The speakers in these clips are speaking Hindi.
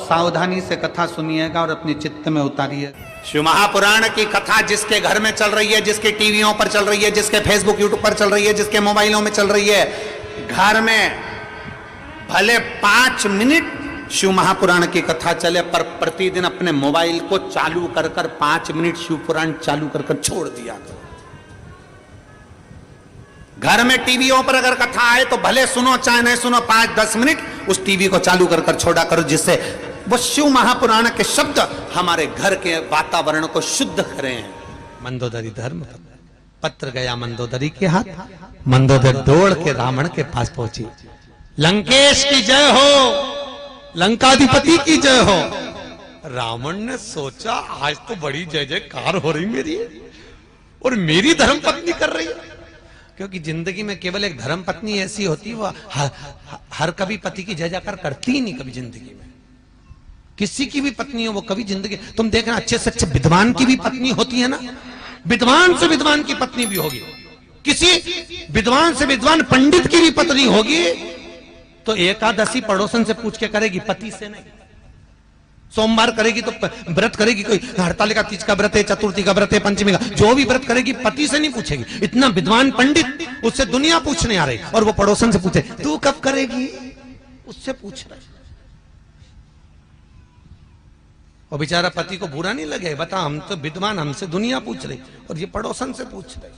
सावधानी से कथा सुनिएगा और अपने चित्त में उतारिए। शिव महापुराण की कथा जिसके घर में चल रही है, जिसके टीवियों पर चल रही है, जिसके फेसबुक यूट्यूब पर चल रही है, जिसके मोबाइलों में चल रही है, घर में भले 5 मिनट शिव महापुराण की कथा चले, पर प्रतिदिन अपने मोबाइल को चालू कर 5 मिनट शिव पुराण चालू कर छोड़ दिया करो। घर में टीवियों पर अगर कथा आए तो भले सुनो चाहे नहीं सुनो, 5-10 मिनट उस टीवी को चालू कर छोड़ा करो, जिससे वो शिव महापुराण के शब्द हमारे घर के वातावरण को शुद्ध करें। मंदोदरी धर्म पत्र गया मंदोदरी के हाथ, मंदोदरी दौड़ के रावण के पास पहुंची। लंकेश की जय हो, लंकाधिपति की जय हो। रावण ने सोचा आज तो बड़ी जय जयकार हो रही मेरी, और मेरी धर्म पत्नी कर रही है। क्योंकि जिंदगी में केवल एक धर्म पत्नी ऐसी होती है, वो हर कभी पति की जय जयकार करती ही नहीं। कभी जिंदगी में किसी की भी पत्नी हो, वो कभी जिंदगी, तुम देखना अच्छे से अच्छे विद्वान की भी पत्नी होती है ना, विद्वान से विद्वान की पत्नी भी होगी, किसी विद्वान से विद्वान पंडित की भी पत्नी होगी, तो एकादशी पड़ोसन से पूछ के करेगी, पति से नहीं। सोमवार करेगी तो व्रत करेगी, कोई हड़तालिका तीज का व्रत है, चतुर्थी का व्रत है, पंचमी का, जो भी व्रत करेगी पति से नहीं पूछेगी। इतना विद्वान पंडित, उससे दुनिया पूछने आ रही, और वो पड़ोसन से पूछे तू कब करेगी, उससे पूछ रहे। और बेचारा पति को बुरा नहीं लगे, बता हम तो विद्वान, हमसे दुनिया पूछ रही, और ये पड़ोसन से पूछ रही।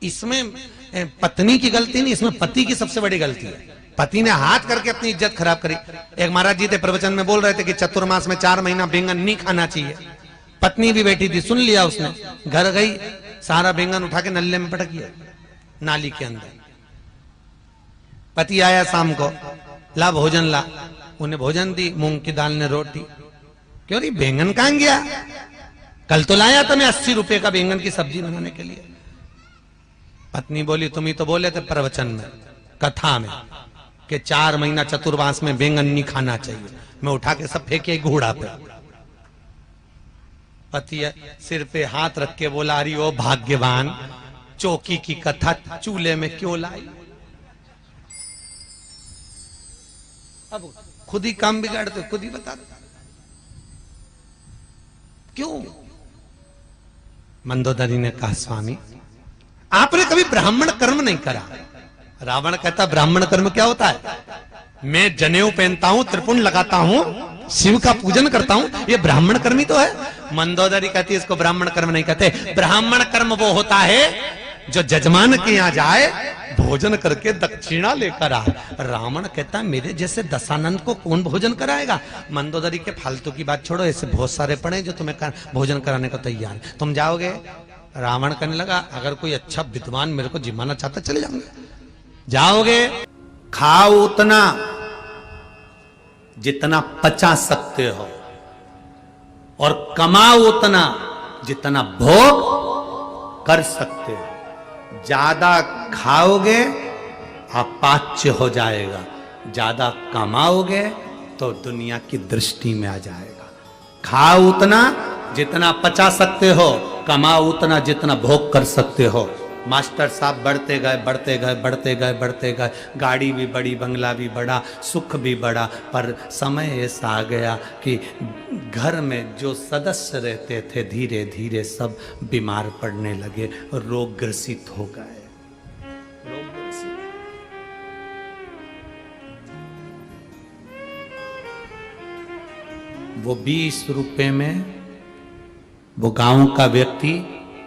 इसमें पत्नी की गलती नहीं, इसमें पति की सबसे बड़ी गलती है। पति ने हाथ करके अपनी इज्जत खराब करी। एक महाराज जी थे, प्रवचन में बोल रहे थे कि चतुर्मास में 4 महीना बैंगन नहीं खाना चाहिए। पत्नी भी बैठी थी, सुन लिया उसने, घर गई, सारा बैंगन उठा के नल्ले में पटक दिया, नाली के अंदर। पति आया शाम को, ला भोजन ला, उन्हें भोजन दी, मूंग की दाल ने रोटी। क्यों रही बैंगन कहां गया, कल तो लाया था मैं 80 रुपए का बैंगन की सब्जी बनाने के लिए। पत्नी बोली तुम ही तो बोले थे प्रवचन में, कथा में, कि 4 महीना चतुर्मास में बैंगन नहीं खाना चाहिए। मैं उठा के सब फेंके घोड़ा पे। पति सिर पे हाथ रख के बोला, अरे ओ भाग्यवान, चौकी की कथा चूल्हे में क्यों लाई। अब खुद ही काम बिगाड़ते, खुद ही बता क्यों। मंदोदरी ने कहा, स्वामी आपने कभी ब्राह्मण कर्म नहीं करा। रावण कहता ब्राह्मण कर्म क्या होता है, मैं जनेऊ पहनता हूं, त्रिपुंड लगाता हूं, शिव का पूजन करता हूं, ये ब्राह्मण कर्म ही तो है। मंदोदरी कहती है इसको ब्राह्मण कर्म नहीं कहते। ब्राह्मण कर्म वो होता है जो जजमान के यहां जाए, भोजन करके दक्षिणा लेकर आए। रावण कहता मेरे जैसे दशानंद को कौन भोजन कराएगा। मंदोदरी के फालतू की बात छोड़ो, ऐसे बहुत सारे पड़े जो तुम्हें भोजन कराने को तैयार है, तुम जाओगे। रावण कहने लगा अगर कोई अच्छा विद्वान मेरे को जिमाना चाहता चले जाऊंगे। जाओगे, खाओ उतना जितना पचा सकते हो, और कमाओ उतना जितना भोग कर सकते हो। ज्यादा खाओगे अपाच्य हो जाएगा, ज्यादा कमाओगे तो दुनिया की दृष्टि में आ जाएगा। खाओ उतना जितना पचा सकते हो, कमाओ उतना जितना भोग कर सकते हो। मास्टर साहब बढ़ते गए बढ़ते गए बढ़ते गए बढ़ते गए, गाड़ी भी बड़ी, बंगला भी बड़ा, सुख भी बड़ा, पर समय ऐसा आ गया कि घर में जो सदस्य रहते थे धीरे धीरे सब बीमार पड़ने लगे, रोग ग्रसित हो गए। वो 20 रुपए में वो गांव का व्यक्ति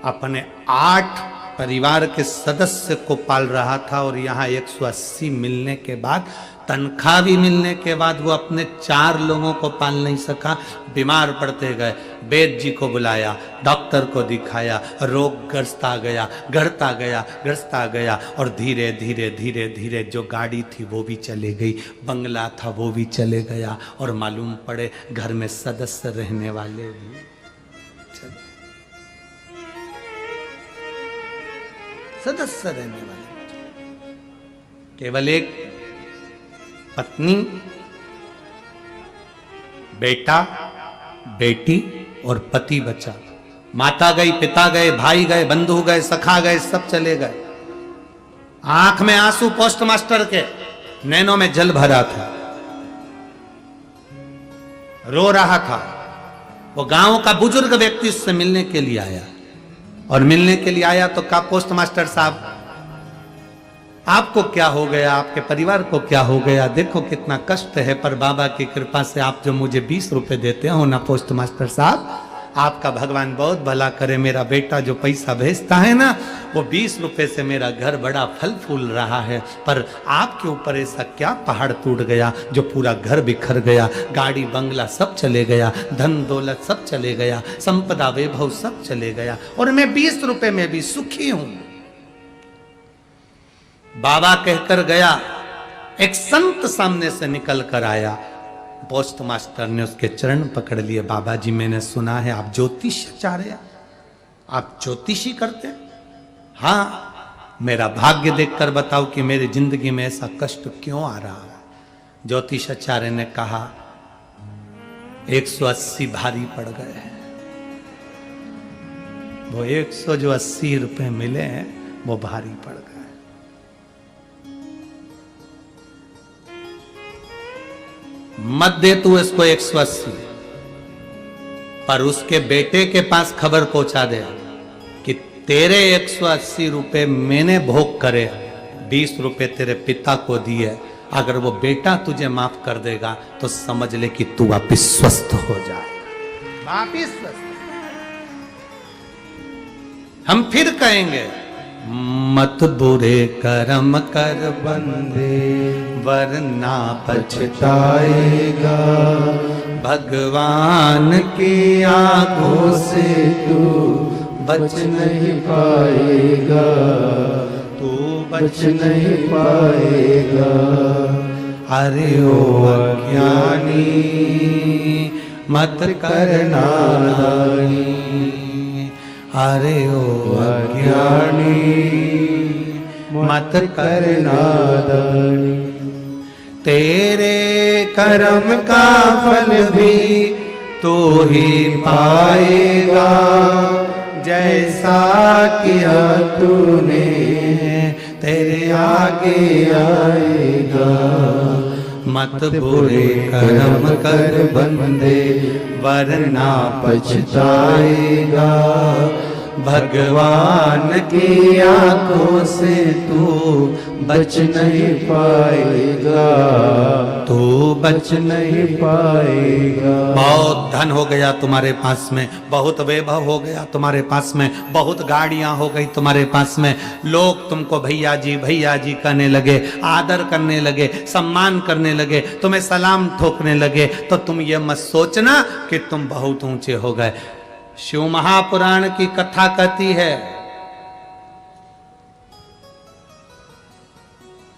अपने 8 परिवार के सदस्य को पाल रहा था, और यहाँ 180 मिलने के बाद, तनख्वाह भी मिलने के बाद वो अपने 4 लोगों को पाल नहीं सका। बीमार पड़ते गए, वैद्य जी को बुलाया, डॉक्टर को दिखाया, रोग ग्रस्ता गया, गढ़ता गया, ग्रस्ता गया, और धीरे धीरे धीरे धीरे जो गाड़ी थी वो भी चले गई, बंगला था वो भी चले गया, और मालूम पड़े घर में सदस्य रहने वाले भी सदस्य रहने वाले, केवल एक पत्नी, बेटा, बेटी और पति बचा। माता गई, पिता गए, भाई गए, बंधु गए, सखा गए, सब चले गए। आंख में आंसू पोस्ट मास्टर के, नैनों में जल भरा था। रो रहा था। वो गांव का बुजुर्ग व्यक्ति उससे मिलने के लिए आया, और मिलने के लिए आया तो कहा, पोस्ट मास्टर साहब आपको क्या हो गया, आपके परिवार को क्या हो गया, देखो कितना कष्ट है, पर बाबा की कृपा से आप जो मुझे 20 रुपए देते हो ना पोस्ट मास्टर साहब, आपका भगवान बहुत भला करे। मेरा बेटा जो पैसा भेजता है ना, वो 20 रुपए से मेरा घर बड़ा फल फूल रहा है, पर आपके ऊपर ऐसा क्या पहाड़ टूट गया जो पूरा घर बिखर गया, गाड़ी बंगला सब चले गया, धन दौलत सब चले गया, संपदा वैभव सब चले गया, और मैं 20 रुपए में भी सुखी हूं। बाबा कहकर गया, एक संत सामने से निकल कर आया। पोस्ट मास्टर ने उसके चरण पकड़ लिए। बाबा जी, मैंने सुना है आप ज्योतिषाचार्य, आप ज्योतिषी करते हैं? हाँ, मेरा भाग्य देखकर बताओ कि मेरी जिंदगी में ऐसा कष्ट क्यों आ रहा है। ज्योतिषाचार्य ने कहा, 180 भारी पड़ गए हैं। वो 180 रुपए मिले हैं, वो भारी पड़ गए। मत दे तू इसको 180, पर उसके बेटे के पास खबर पहुंचा दे कि तेरे 180 रुपए मैंने भोग करे, 20 रुपए तेरे पिता को दिए। अगर वो बेटा तुझे माफ कर देगा तो समझ ले कि तू वापिस स्वस्थ हो जाएगा, वापिस स्वस्थ। हम फिर कहेंगे, मत बुरे कर्म कर बंदे, वरना पछताएगा, भगवान की आंखों से तू बच नहीं पाएगा, तू बच नहीं पाएगा। अरे ओ अज्ञानी मत करना नादानी, अरे ओ अज्ञानी मत करना नादानी। तेरे कर्म का फल भी तू ही पाएगा, जैसा किया तूने तेरे आगे आएगा। मत बुरे कर्म कर बंदे, वरना पछताएगा, भगवान की आंखों से तू बच नहीं पाएगा, तू बच नहीं पाएगा। बहुत धन हो गया तुम्हारे पास में, बहुत वैभव हो गया तुम्हारे पास में, बहुत गाड़ियां हो गई तुम्हारे पास में, लोग तुमको भैया जी कहने लगे, आदर करने लगे, सम्मान करने लगे, तुम्हें सलाम ठोकने लगे, तो तुम ये मत सोचना कि तुम बहुत ऊंचे हो गए। शिव महापुराण की कथा कहती है,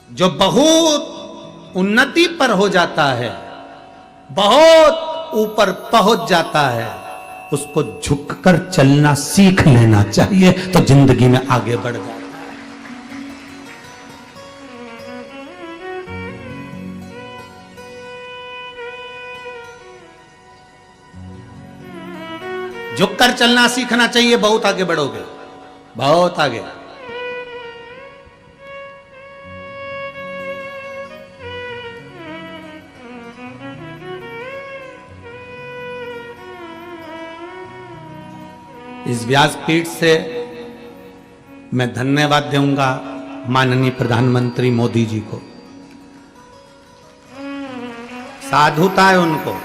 जो बहुत उन्नति पर हो जाता है, बहुत ऊपर पहुंच जाता है, उसको झुककर चलना सीख लेना चाहिए, तो जिंदगी में आगे बढ़ जाता है। झुककर चलना सीखना चाहिए, बहुत आगे बढ़ोगे, बहुत आगे। इस व्यासपीठ से मैं धन्यवाद दूंगा माननीय प्रधानमंत्री मोदी जी को। साधुता है उनको।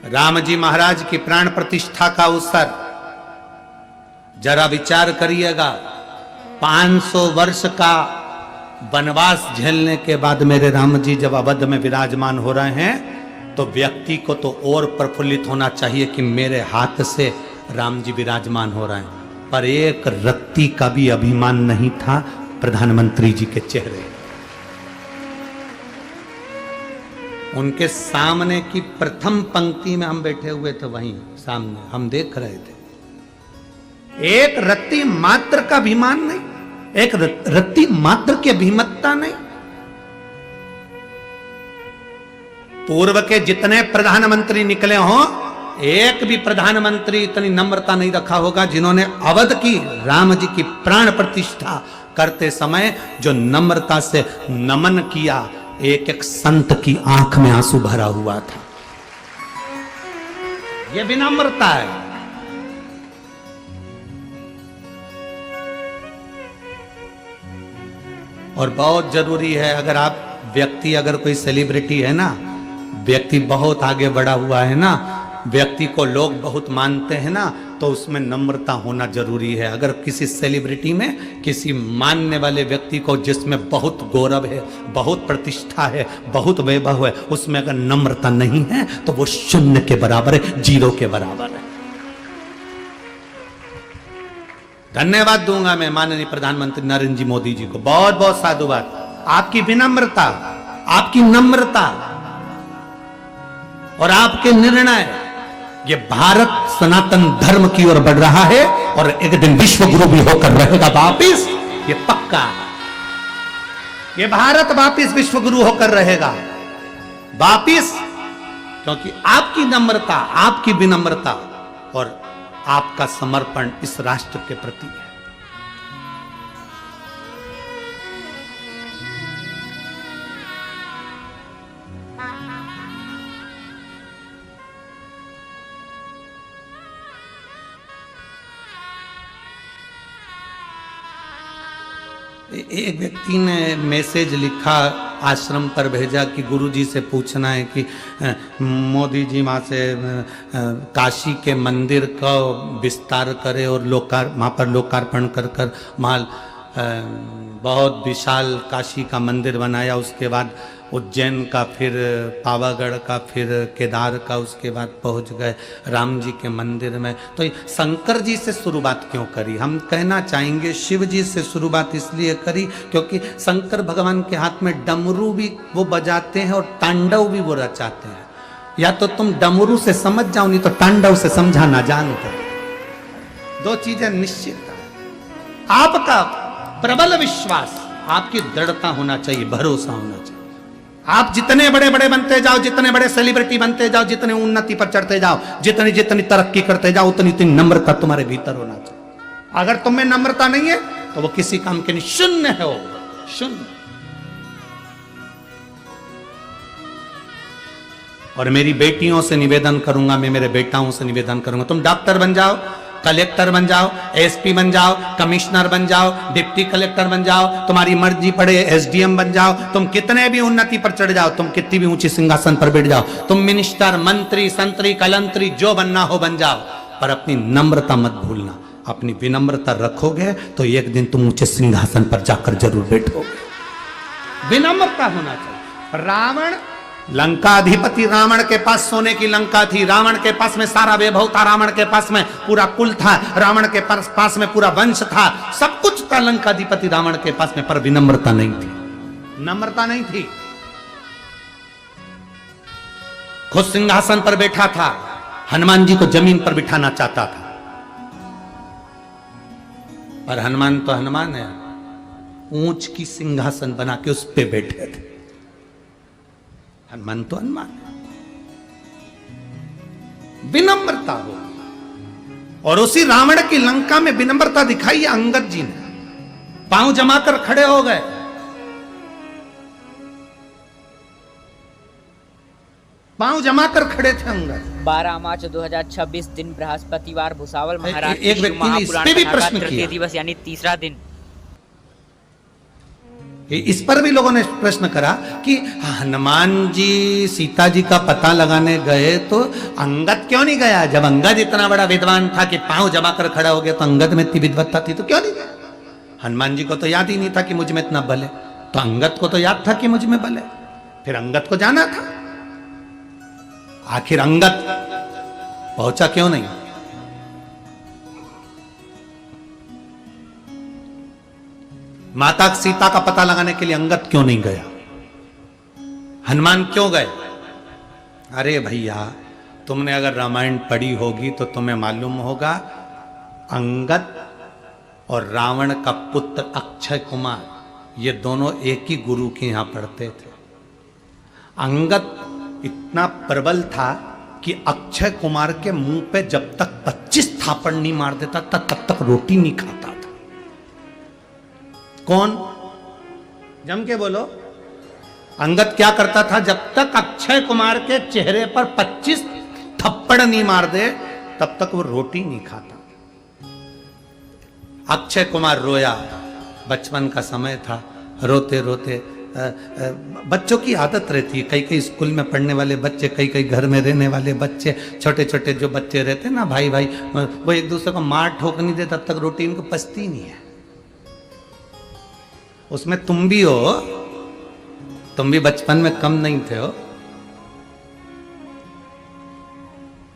राम जी महाराज की प्राण प्रतिष्ठा का अवसर, जरा विचार करिएगा, 500 वर्ष का वनवास झेलने के बाद मेरे राम जी जब अवध में विराजमान हो रहे हैं, तो व्यक्ति को तो और प्रफुल्लित होना चाहिए कि मेरे हाथ से राम जी विराजमान हो रहे हैं, पर एक रत्ती का भी अभिमान नहीं था प्रधानमंत्री जी के चेहरे। उनके सामने की प्रथम पंक्ति में हम बैठे हुए थे, वहीं सामने हम देख रहे थे। एक रत्ती मात्र का अभिमान नहीं, एक रत्ती मात्र की अभिमतता नहीं। पूर्व के जितने प्रधानमंत्री निकले हों, एक भी प्रधानमंत्री इतनी नम्रता नहीं रखा होगा जिन्होंने अवध की राम जी की प्राण प्रतिष्ठा करते समय जो नम्रता से नमन किया, एक एक संत की आंख में आंसू भरा हुआ था। यह विनम्रता है। और बहुत जरूरी है, अगर आप व्यक्ति, अगर कोई सेलिब्रिटी है ना, व्यक्ति बहुत आगे बढ़ा हुआ है ना, व्यक्ति को लोग बहुत मानते हैं ना, तो उसमें नम्रता होना जरूरी है। अगर किसी सेलिब्रिटी में, किसी मानने वाले व्यक्ति को जिसमें बहुत गौरव है, बहुत प्रतिष्ठा है, बहुत वैभव है, उसमें अगर नम्रता नहीं है तो वो शून्य के बराबर है, जीरो के बराबर है। धन्यवाद दूंगा मैं माननीय प्रधानमंत्री नरेंद्र जी मोदी जी को, बहुत बहुत साधुवाद। आपकी विनम्रता, आपकी नम्रता और आपके निर्णय, ये भारत सनातन धर्म की ओर बढ़ रहा है और एक दिन विश्व गुरु भी होकर रहेगा वापिस, ये पक्का। ये भारत वापिस विश्व गुरु होकर रहेगा वापिस, क्योंकि आपकी नम्रता, आपकी विनम्रता और आपका समर्पण इस राष्ट्र के प्रति है। एक व्यक्ति ने मैसेज लिखा, आश्रम पर भेजा कि गुरुजी से पूछना है कि मोदी जी वहाँ से काशी के मंदिर का विस्तार करे और वहाँ पर लोकार्पण कर वहाँ बहुत विशाल काशी का मंदिर बनाया, उसके बाद उज्जैन का, फिर पावागढ़ का, फिर केदार का, उसके बाद पहुंच गए राम जी के मंदिर में। तो शंकर जी से शुरुआत क्यों करी? हम कहना चाहेंगे शिव जी से शुरुआत इसलिए करी क्योंकि शंकर भगवान के हाथ में डमरू भी वो बजाते हैं और तांडव भी वो रचाते हैं। या तो तुम डमरू से समझ जाओ, नहीं तो तांडव से समझा ना जानते। दो चीजें निश्चित है। आपका प्रबल विश्वास, आपकी दृढ़ता होना चाहिए, भरोसा होना चाहिए। आप जितने बड़े बड़े बनते जाओ, जितने बड़े सेलिब्रिटी बनते जाओ, जितने उन्नति पर चढ़ते जाओ, जितनी जितनी तरक्की करते जाओ, उतनी उतनी नम्रता तुम्हारे भीतर होना चाहिए। अगर तुम में नम्रता नहीं है तो वो किसी काम के नहीं, शून्य है वो, शून्य। और मेरी बेटियों से निवेदन करूंगा, मैं मेरे बेटाओं से निवेदन करूंगा, तुम डॉक्टर बन जाओ, कलेक्टर बन जाओ, एसपी बन जाओ, कमिश्नर बन जाओ, डिप्टी कलेक्टर बन जाओ, तुम्हारी मर्जी पड़े एसडीएम बन जाओ, तुम कितने भी उन्नति पर चढ़ जाओ, तुम कितनी भी ऊंची सिंहासन पर बैठ जाओ, तुम मिनिस्टर, मंत्री, संतरी, कलंतरी जो बनना हो बन जाओ, पर अपनी नम्रता मत भूलना। अपनी विनम्रता रखोगे तो एक दिन तुम ऊंचे सिंहासन पर जाकर जरूर बैठोगे। विनम्रता होना चाहिए। रावण, लंकाधिपति रावण के पास सोने की लंका थी, रावण के पास में सारा वैभव था, रावण के पास में पूरा कुल था, रावण के पास में पूरा वंश था, सब कुछ था लंकाधिपति रावण के पास में, पर विनम्रता नहीं थी, नम्रता नहीं थी। खुद सिंहासन पर बैठा था, हनुमान जी को जमीन पर बिठाना चाहता था, पर हनुमान तो हनुमान है, ऊंच की सिंहासन बना के उस पे बैठे थे। हनुमान तो हनुमान है। विनम्रता हो, और उसी रावण की लंका में विनम्रता दिखाई अंगद जी ने, पांव जमाकर खड़े हो गए। पांव जमाकर खड़े थे अंगद। 12 मार्च 2026 दिन बृहस्पतिवार भुसावल महाराज एक व्यक्ति ने इस पे भी प्रश्न किया, तृतीय दिवस यानी तीसरा दिन। इस पर भी लोगों ने प्रश्न करा कि हनुमान जी सीता जी का पता लगाने गए तो अंगद क्यों नहीं गया? जब अंगद इतना बड़ा विद्वान था कि पांव जमा कर खड़ा हो गया, तो अंगद में इतनी विद्वत्ता थी तो क्यों नहीं गया? हनुमान जी को तो याद ही नहीं था कि मुझ में इतना बल है, तो अंगद को तो याद था कि मुझ में बल है, फिर अंगद को जाना था। आखिर अंगद पहुंचा क्यों नहीं? माता सीता का पता लगाने के लिए अंगद क्यों नहीं गया? हनुमान क्यों गए? अरे भैया, तुमने अगर रामायण पढ़ी होगी तो तुम्हें मालूम होगा, अंगद और रावण का पुत्र अक्षय कुमार, ये दोनों एक ही गुरु के यहां पढ़ते थे। अंगद इतना प्रबल था कि अक्षय कुमार के मुंह पे जब तक 25 थापड़ नहीं मार देता था तब तक रोटी नहीं खाता था। कौन? जम के बोलो। अंगद क्या करता था, जब तक अक्षय कुमार के चेहरे पर 25 थप्पड़ नहीं मार दे तब तक वो रोटी नहीं खाता। अक्षय कुमार रोया, बचपन का समय था, रोते रोते बच्चों की आदत रहती है, कई कई स्कूल में पढ़ने वाले बच्चे, कई कई घर में रहने वाले बच्चे, छोटे छोटे जो बच्चे रहते हैं ना भाई भाई, वो एक दूसरे को मार ठोक नहीं दे तब तक रोटी इनको पचती नहीं है। उसमें तुम भी हो, तुम भी बचपन में कम नहीं थे हो।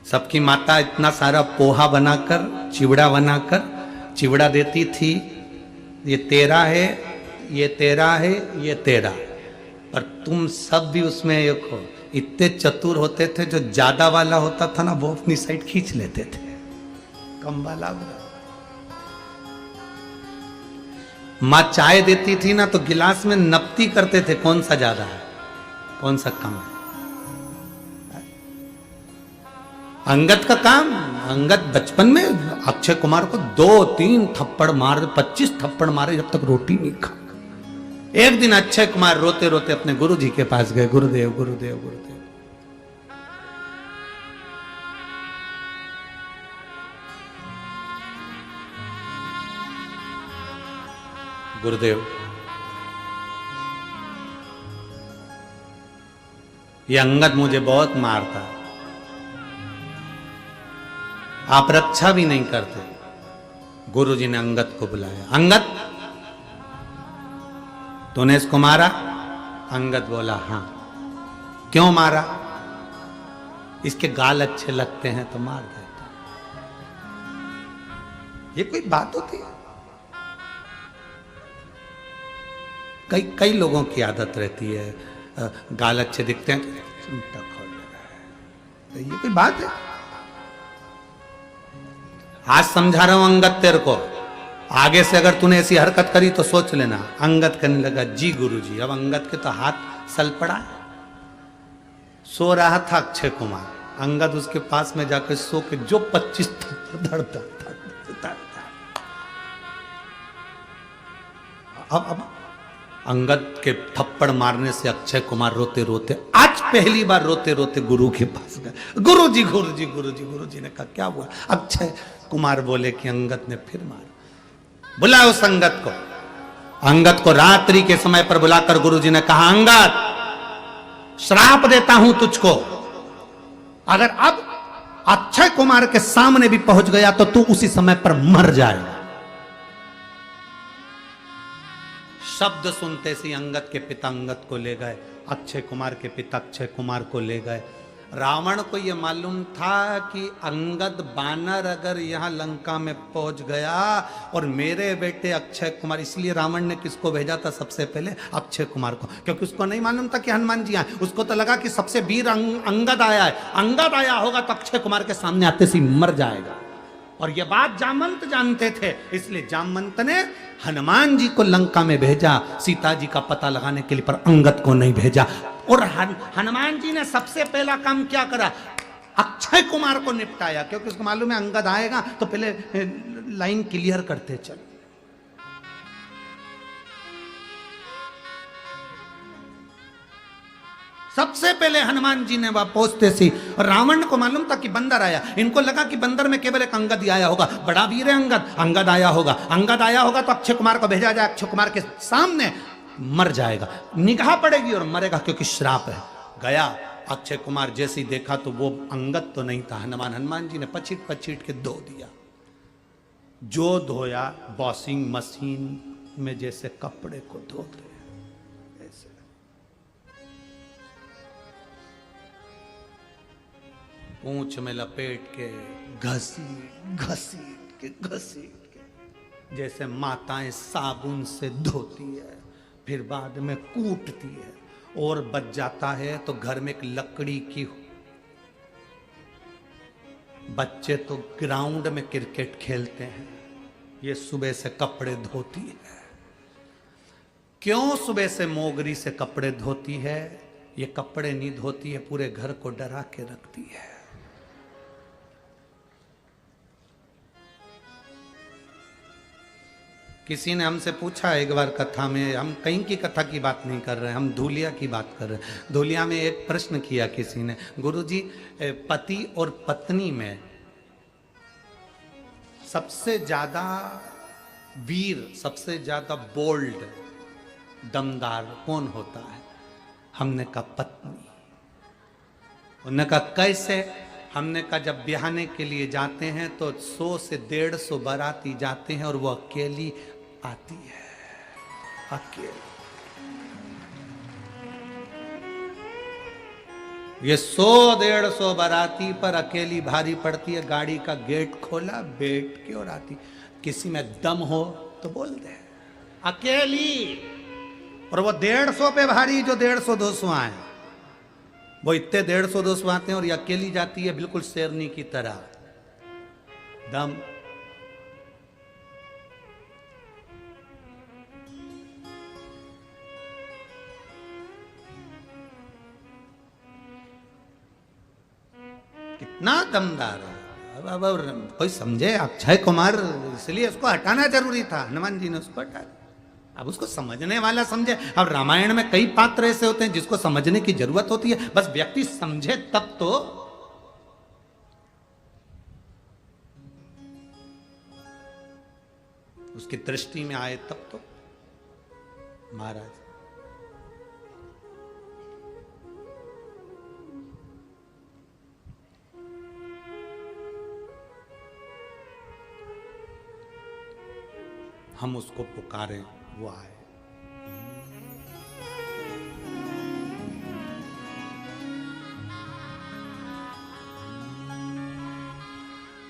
सबकी माता इतना सारा पोहा बनाकर, चिवड़ा बनाकर, चिवड़ा देती थी, ये तेरा है, ये तेरा है, ये तेरा। पर तुम सब भी उसमें एक हो। इतने चतुर होते थे, जो ज्यादा वाला होता था ना वो अपनी साइड खींच लेते थे, कम वाला। माँ चाय देती थी ना तो गिलास में नपती करते थे, कौन सा ज्यादा है कौन सा कम है। अंगद का काम, अंगद बचपन में अक्षय कुमार को 2-3 थप्पड़ मार, 25 थप्पड़ मारे जब तक रोटी नहीं खा। एक दिन अक्षय कुमार रोते रोते अपने गुरुजी के पास गए, गुरुदेव गुरुदेव गुरुदेव, गुरुदेव ये अंगद मुझे बहुत मारता, आप रक्षा भी नहीं करते। गुरुजी ने अंगद को बुलाया, अंगद तूने इसको मारा? अंगद बोला हाँ। क्यों मारा? इसके गाल अच्छे लगते हैं तो मार देता। ये कोई बात होती है? कई लोगों की आदत रहती है, गाल अच्छे दिखते हैं तो चिमटा खोल रहा है, ये कोई बात है? आज समझा रहा हूं अंगद तेरे को, आगे से अगर तूने ऐसी हरकत करी तो सोच लेना। अंगद करने लगा जी गुरुजी। अब अंगद के तो हाथ सल पड़ा। सो रहा था अक्षय कुमार, अंगद उसके पास में जाकर सो के जो 25 धड़ता था। अब अंगद के थप्पड़ मारने से अक्षय कुमार रोते रोते, आज पहली बार रोते रोते गुरु के पास गए। गुरुजी गुरुजी गुरुजी। गुरुजी ने कहा क्या हुआ? अक्षय कुमार बोले कि अंगद ने फिर मारा। बुलाओ उस अंगद को। अंगद को रात्रि के समय पर बुलाकर गुरुजी ने कहा, अंगद श्राप देता हूं तुझको, अगर अब अक्षय कुमार के सामने भी पहुंच गया तो तू उसी समय पर मर जाएगा। शब्द सुनते से अंगद के पिता अंगद को ले गए, अक्षय कुमार के पिता अक्षय कुमार को ले गए। रावण को यह मालूम था कि अंगद बानर अगर यहां लंका में पहुंच गया और मेरे बेटे अक्षय कुमार, इसलिए रावण ने किसको भेजा था सबसे पहले? अक्षय कुमार को, क्योंकि उसको नहीं मालूम था कि हनुमान जी आए। उसको तो लगा कि सबसे वीर अंगद आया है, अंगद आया होगा तो अक्षय कुमार के सामने आते से मर जाएगा। और यह बात जामवंत जानते थे, इसलिए जामवंत ने हनुमान जी को लंका में भेजा सीता जी का पता लगाने के लिए, पर अंगद को नहीं भेजा। और हनुमान जी ने सबसे पहला काम क्या करा? अक्षय कुमार को निपटाया, क्योंकि उसको मालूम है अंगद आएगा तो पहले लाइन क्लियर करते चल। सबसे पहले हनुमान जी ने वहां पहुंचते सी, और रावण को मालूम था कि बंदर आया। इनको लगा कि बंदर में केवल एक अंगद ही आया होगा, बड़ा वीर है अंगद, अंगद आया होगा। अंगद आया होगा तो अक्षय कुमार को भेजा जाए, अक्षय कुमार के सामने मर जाएगा, निगाह पड़ेगी और मरेगा, क्योंकि श्राप है। गया अक्षय कुमार, जैसे ही देखा तो वो अंगद तो नहीं था, हनुमान जी ने पछीट पछीट के धो दिया। जो धोया वॉशिंग मशीन में जैसे कपड़े को धोते ऐसे। पूंछ में लपेट के घसीट घसीट के जैसे माताएं साबुन से धोती है, फिर बाद में कूटती है, और बच जाता है तो घर में एक लकड़ी की। बच्चे तो ग्राउंड में क्रिकेट खेलते हैं, ये सुबह से कपड़े धोती है। क्यों सुबह से मोगरी से कपड़े धोती है? ये कपड़े नहीं धोती है, पूरे घर को डरा के रखती है। किसी ने हमसे पूछा एक बार कथा में, हम कहीं की कथा की बात नहीं कर रहे हैं, हम धूलिया की बात कर रहे हैं। धूलिया में एक प्रश्न किया किसी ने, गुरुजी पति और पत्नी में सबसे ज्यादा वीर, सबसे ज्यादा बोल्ड, दमदार कौन होता है? हमने कहा पत्नी। उन्होंने कहा कैसे? हमने कहा जब ब्याहने के लिए जाते हैं तो 100 से 150 बाराती जाते हैं और वो अकेली आती है, अकेली। ये 100-150 बाराती पर अकेली भारी पड़ती है। गाड़ी का गेट खोला, बैठ के और आती। किसी में दम हो तो बोल दे, अकेली। और वो 150 पे भारी, जो 150-200 आए, वो इतने 150-200 आते हैं और ये अकेली जाती है बिल्कुल शेरनी की तरह। दम। कितना दमदार है। अब कोई समझे? अक्षय कुमार, इसलिए उसको हटाना जरूरी था, हनुमान जी ने उसको हटा दिया। अब उसको समझने वाला समझे। अब रामायण में कई पात्र ऐसे होते हैं जिसको समझने की जरूरत होती है, बस व्यक्ति समझे तब तो। उसकी दृष्टि में आए तब तो। महाराज हम उसको पुकारें, वो आए।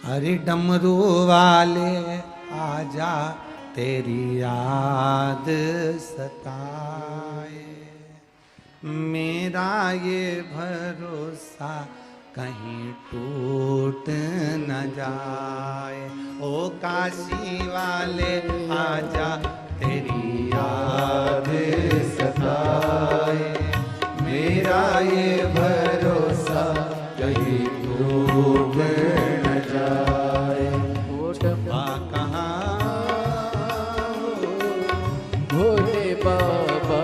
अरे डमरू वाले आजा, तेरी याद सताए, मेरा ये भरोसा कहीं टूट न जाए। ओ काशी वाले आजा, तेरी याद सताए, मेरा ये भरोसा कहीं टूट न जाए। छुपा कहाँ भोले बाबा,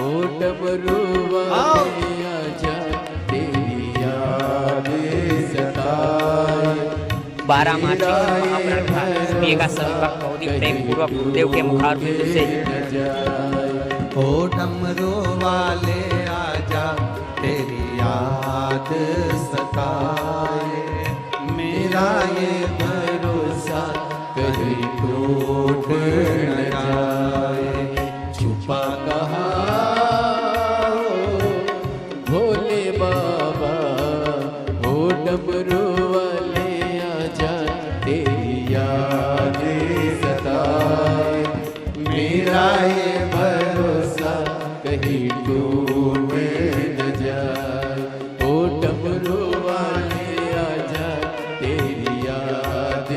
ओ डमरू वाले आजा, तेरी याद सताए। बारामाची महाप्राण था। मेघा सभी बहुत ही प्रेम पूर्वक गुरुदेव के मुखारबिंद से ओ डमरू वाले आजा, तेरी याद सताए, मेरा ये भरोसा कहीं टूट न जाए। छुपा कहाँ भोले बाबा, ओ डमरू वाले आजा, तेरी याद सताए, मेरा ये भरोसा कहीं टूट न जाए। ओ डमरू वाले आजा, तेरी याद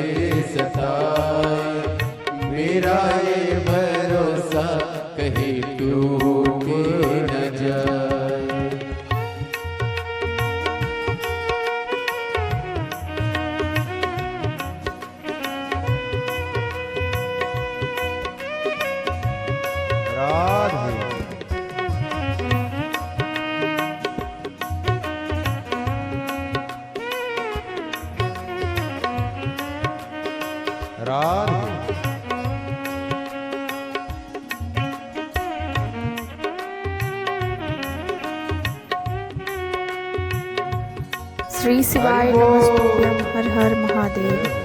सताए, मेरा ये भरोसा कहीं टूट न जाए। श्री शिवाय नमस्तुभ्यं। हर हर महादेव।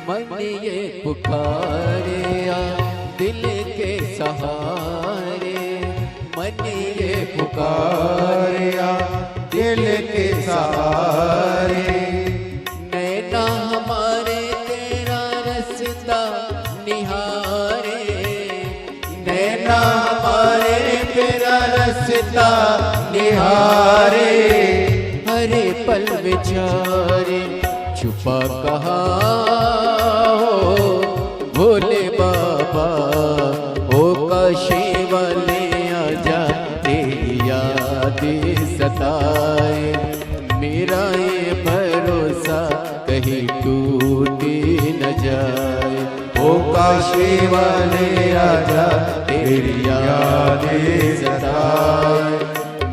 मन ये पुकारे आ दिल के सहारे, मन ये पुकारे आ दिल के सहारे। नैना हमारे तेरा रास्ता निहारे, नैना हमारे तेरा रास्ता निहारे। हरे पल विचारे छुपा कहाँ हो भोले बाबा, ओ काशी वाले आजा तेरी याद सताए। मेरा ये भरोसा कहीं टूट न जाए, ओ काशी वाले आजा तेरी याद सताए।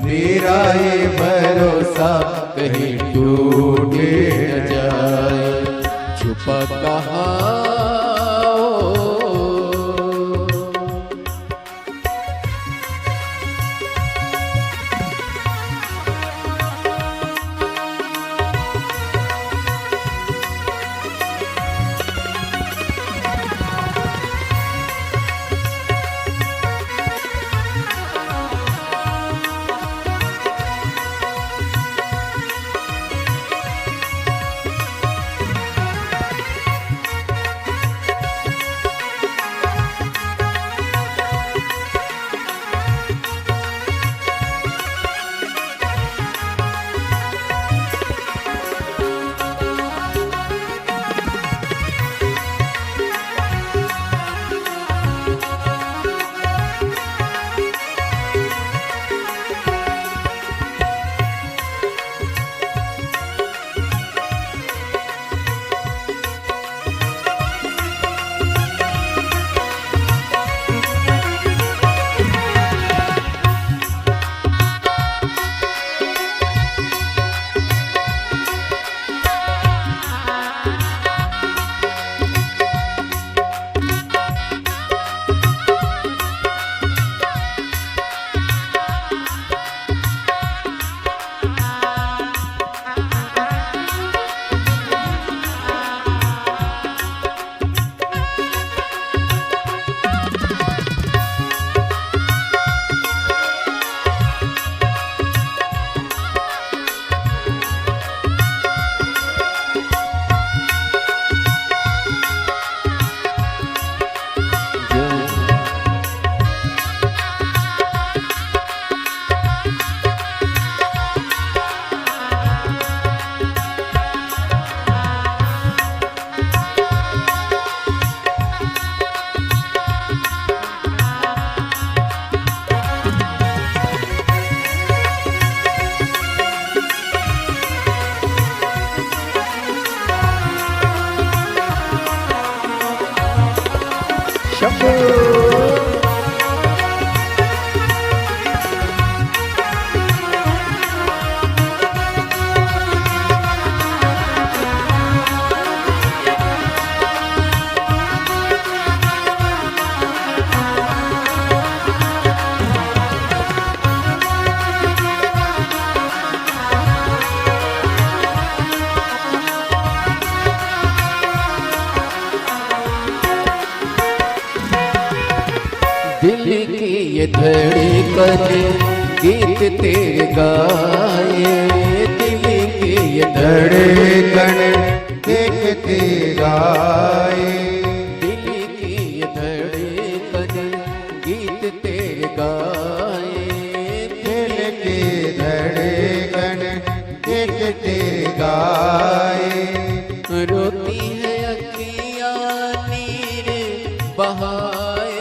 मेरा ये भरोसा कहीं टूट न जाए, छुपा कहाँ दिल की ये धड़कन गीत तेरे गाए, दिल की ये धड़कन गीत तेरे गाए। दिल की ये धड़कन गीत तेरे गाए, दिल की धड़कन गीत तेरे गाए। रोती है अखियाँ नीर बहाए,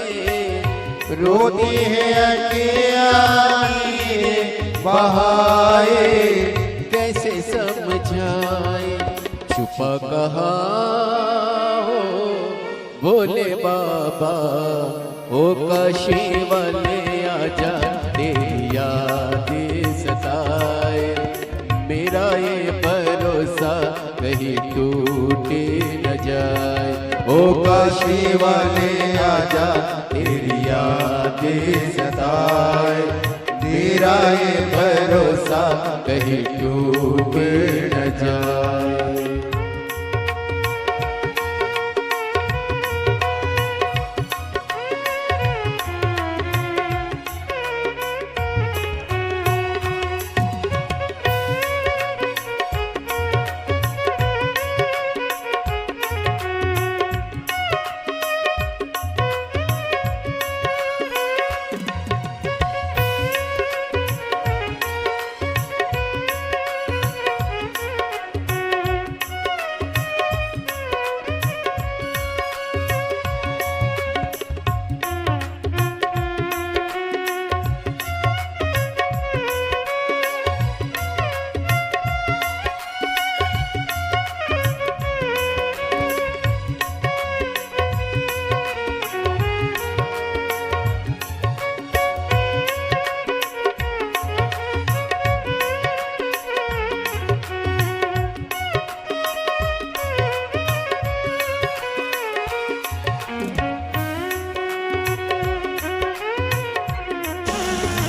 रोती है अखियाँ नीर बहाए। कैसे समझाए समझाए, छुपा कहा हो बोले बाबा, ओ काशी वाले आजा तेरी याद सताए, मेरा ये भरोसा कहीं टूटे न जाए, ओ काशी वाले आजा तेरी याद सताए, मेरा ये भरोसा कहीं टूटे न जाए।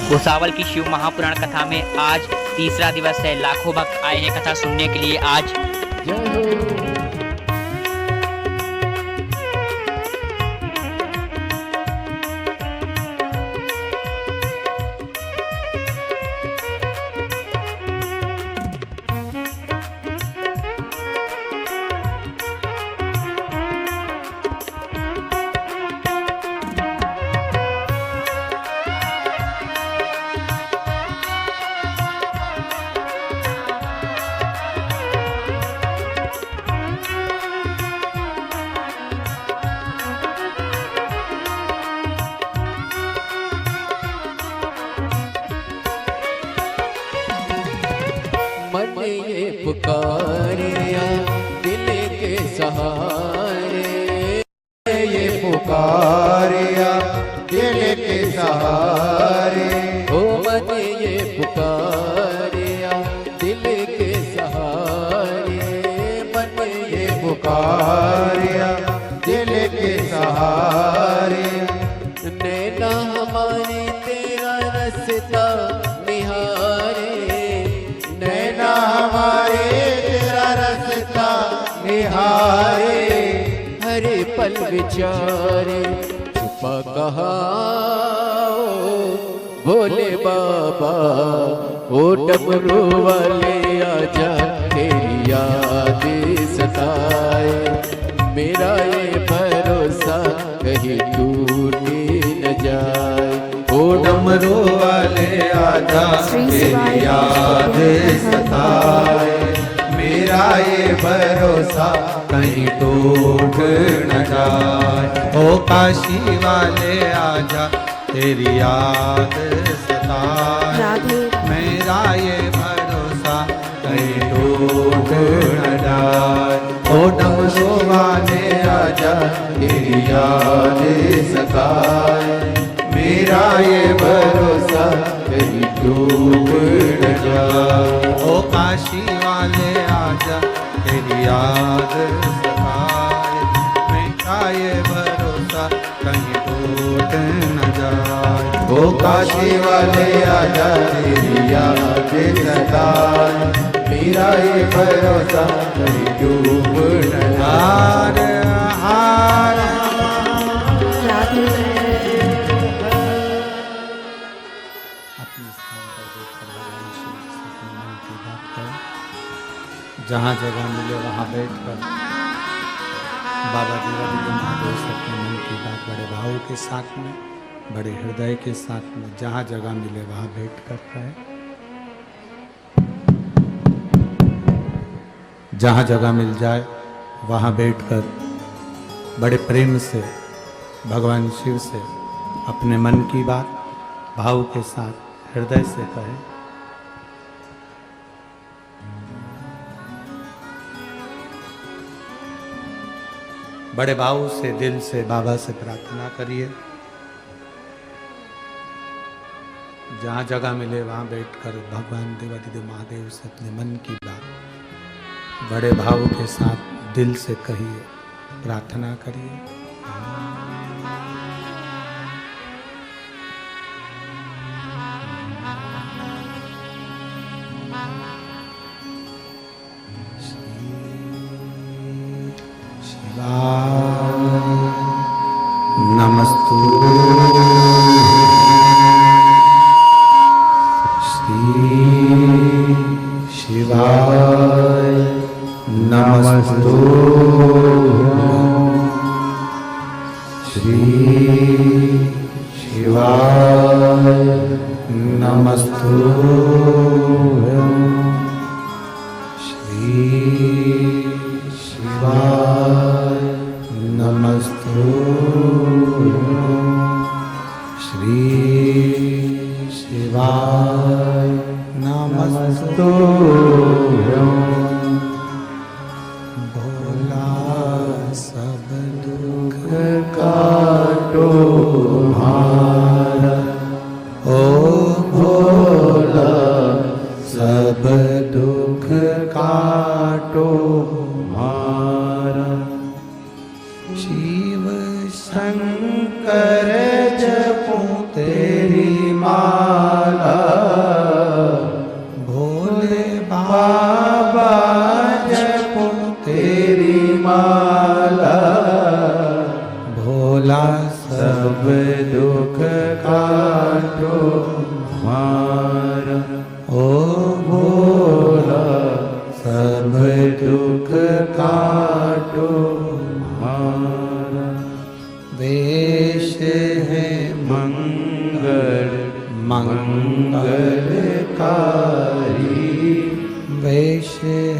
भुसावल की शिव महापुराण कथा में आज तीसरा दिवस है। लाखों भक्त आए हैं कथा सुनने के लिए। आज मन ये पुकारिया दिल के सहारे, ये पुकारिया दिल के सहारे, ओ मन ये पुकारिया दिल के सहारे, मन ये पुकारिया दिल के सहारे, नैना हमारे तेरा रस्ता निहारे, नैना हमारे तेरा रस्ता निहारे, हरे पल विचारे, छुपा कहा भोले बाबा, ओ डमरू वाले आजा तेरी याद सताए, मेरा ये भरोसा कहीं टूटे न जाए, ओ डमरू वाले आजा तेरी याद सताए, मेरा ये भरोसा कहीं टूट न जाए, ओ काशी वाले आजा तेरी याद सताए, राधे मेरा ये भरोसा कहीं टूट न जाए, ओ डमरू वाले आजा तेरी याद सताए, मेरा ये भरोसा कहीं टूट न जाए, ओ काशी वाले आजा तेरी याद सताए, मेरा ये भरोसा कहीं टूट न जाए, ओ काशी वाले आजा तेरी याद सताए, मेरा ये भरोसा कहीं टूट न जाए। हार राधे अपने स्थान पर बैठकर भगवान शिव से अपने मन की बात करें। जहाँ जगह मिले वहाँ बैठकर बाबा देवादिदेव महादेव से अपने मन की बात बड़े भाव के साथ में, बड़े हृदय के साथ में, जहाँ जगह मिले वहाँ बैठकर करें। जहाँ जगह मिल जाए वहाँ बैठकर बड़े प्रेम से भगवान शिव से अपने मन की बात भाव के साथ हृदय से कहे। बड़े भाव से दिल से बाबा से प्रार्थना करिए। जहाँ जगह मिले वहाँ बैठकर भगवान देवाधिदेव महादेव से अपने मन की बात बड़े भाव के साथ दिल से कहिए, प्रार्थना करिए। नमस्तु श्री शिवाय नमस्तु श्री शिवाय नमस्तु श्री शिवाय नमस्तु श्री शिवाय नमस्तु भोला सब दुख काटो हारा, ओ भोला सब दुख काटो हारा। शिव शंकर जपूं तेरी माला, भोले बाबा जपूं तेरी माला, भोला सब दुख काटो हमारा, ओ भोला सब दुख काटो हमारा। वेश है मंगल मंगलकारी, वेश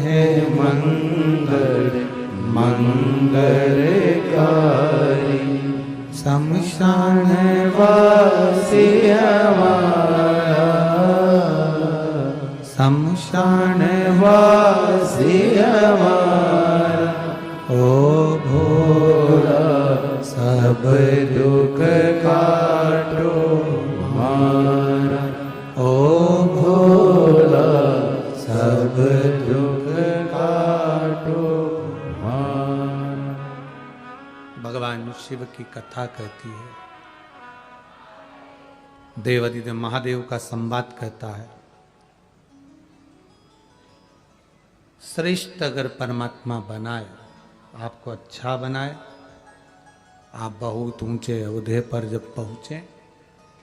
है मंगल मंगलकारी। शमशान वासी हमारा, शमशान वासी हमारा, ओ भोला सब दुख काटो हमारा, ओ भोला सब दुख काटो हमारा। भगवान शिव की कथा कहती है, देवाधिदेव महादेव का संवाद कहता है, श्रेष्ठ अगर परमात्मा बनाए, आपको अच्छा बनाए, आप बहुत ऊंचे ओहदे पर जब पहुंचे,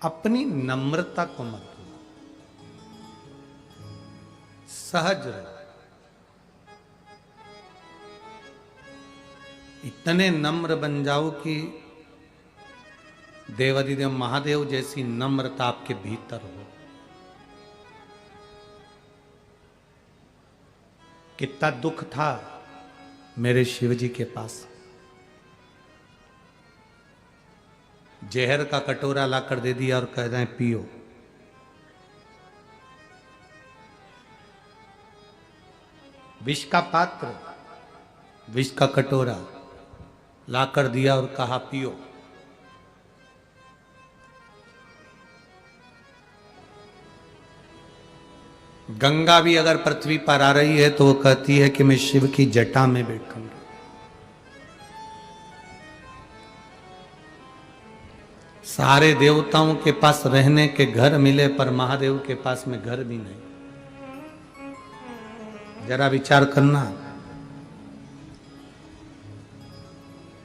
अपनी नम्रता को मत भूलो, सहज रहो। इतने नम्र बन जाओ कि देवाधिदेव महादेव जैसी नम्रता आपके भीतर हो। कितना दुख था मेरे शिव जी के पास, जहर का कटोरा लाकर दे दिया और कह रहे हैं पियो। विष का पात्र, विष का कटोरा लाकर दिया और कहा पियो। गंगा भी अगर पृथ्वी पर आ रही है तो वो कहती है कि मैं शिव की जटा में बैठूंगी। सारे देवताओं के पास रहने के घर मिले, पर महादेव के पास में घर भी नहीं। जरा विचार करना,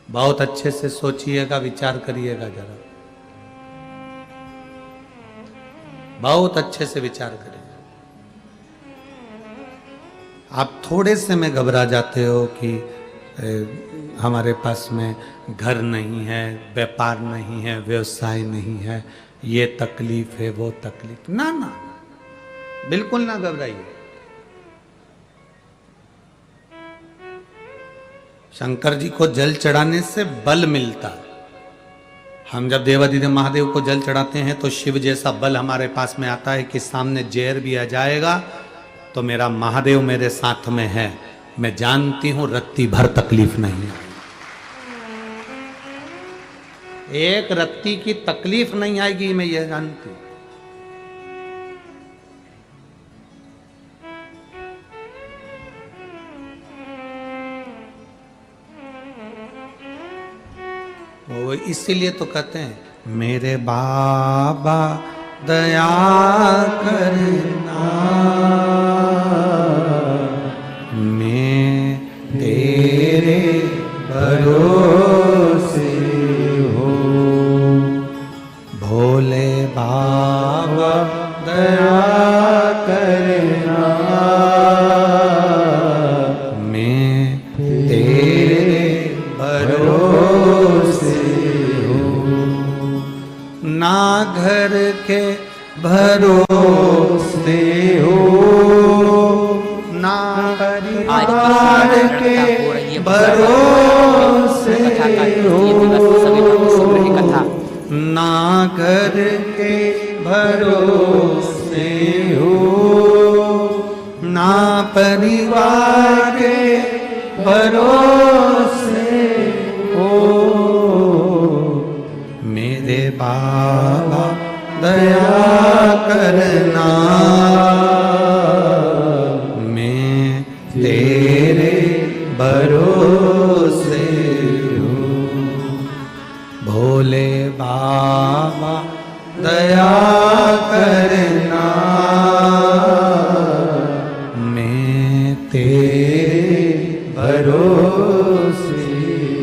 बहुत अच्छे से सोचिएगा, विचार करिएगा, जरा बहुत अच्छे से विचार करिएगा। आप थोड़े से में घबरा जाते हो कि हमारे पास में घर नहीं है, व्यापार नहीं है, व्यवसाय नहीं है, ये तकलीफ है, वो तकलीफ। ना ना, बिल्कुल ना घबराइए। शंकर जी को जल चढ़ाने से बल मिलता है। हम जब देवाधिदेव महादेव को जल चढ़ाते हैं तो शिव जैसा बल हमारे पास में आता है कि सामने जहर भी आ जाएगा तो मेरा महादेव मेरे साथ में है, मैं जानती हूं रत्ती भर तकलीफ नहीं है। एक रत्ती की तकलीफ नहीं आएगी, मैं यह जानती हूं। वो इसीलिए तो कहते हैं मेरे बाबा दया करना, मैं तेरे भरोसे हो। भोले बाबा दया करना, मैं तेरे भरोसे ना घर के भरोसे हो, ना परिवार के भरोसे हो, ना घर के भरोसे हो, ना परिवार के भरोसे हो। मेरे बाबा दया करना, मैं तेरे भरोसे हूँ। भोले बाबा दया करना, मैं तेरे भरोसे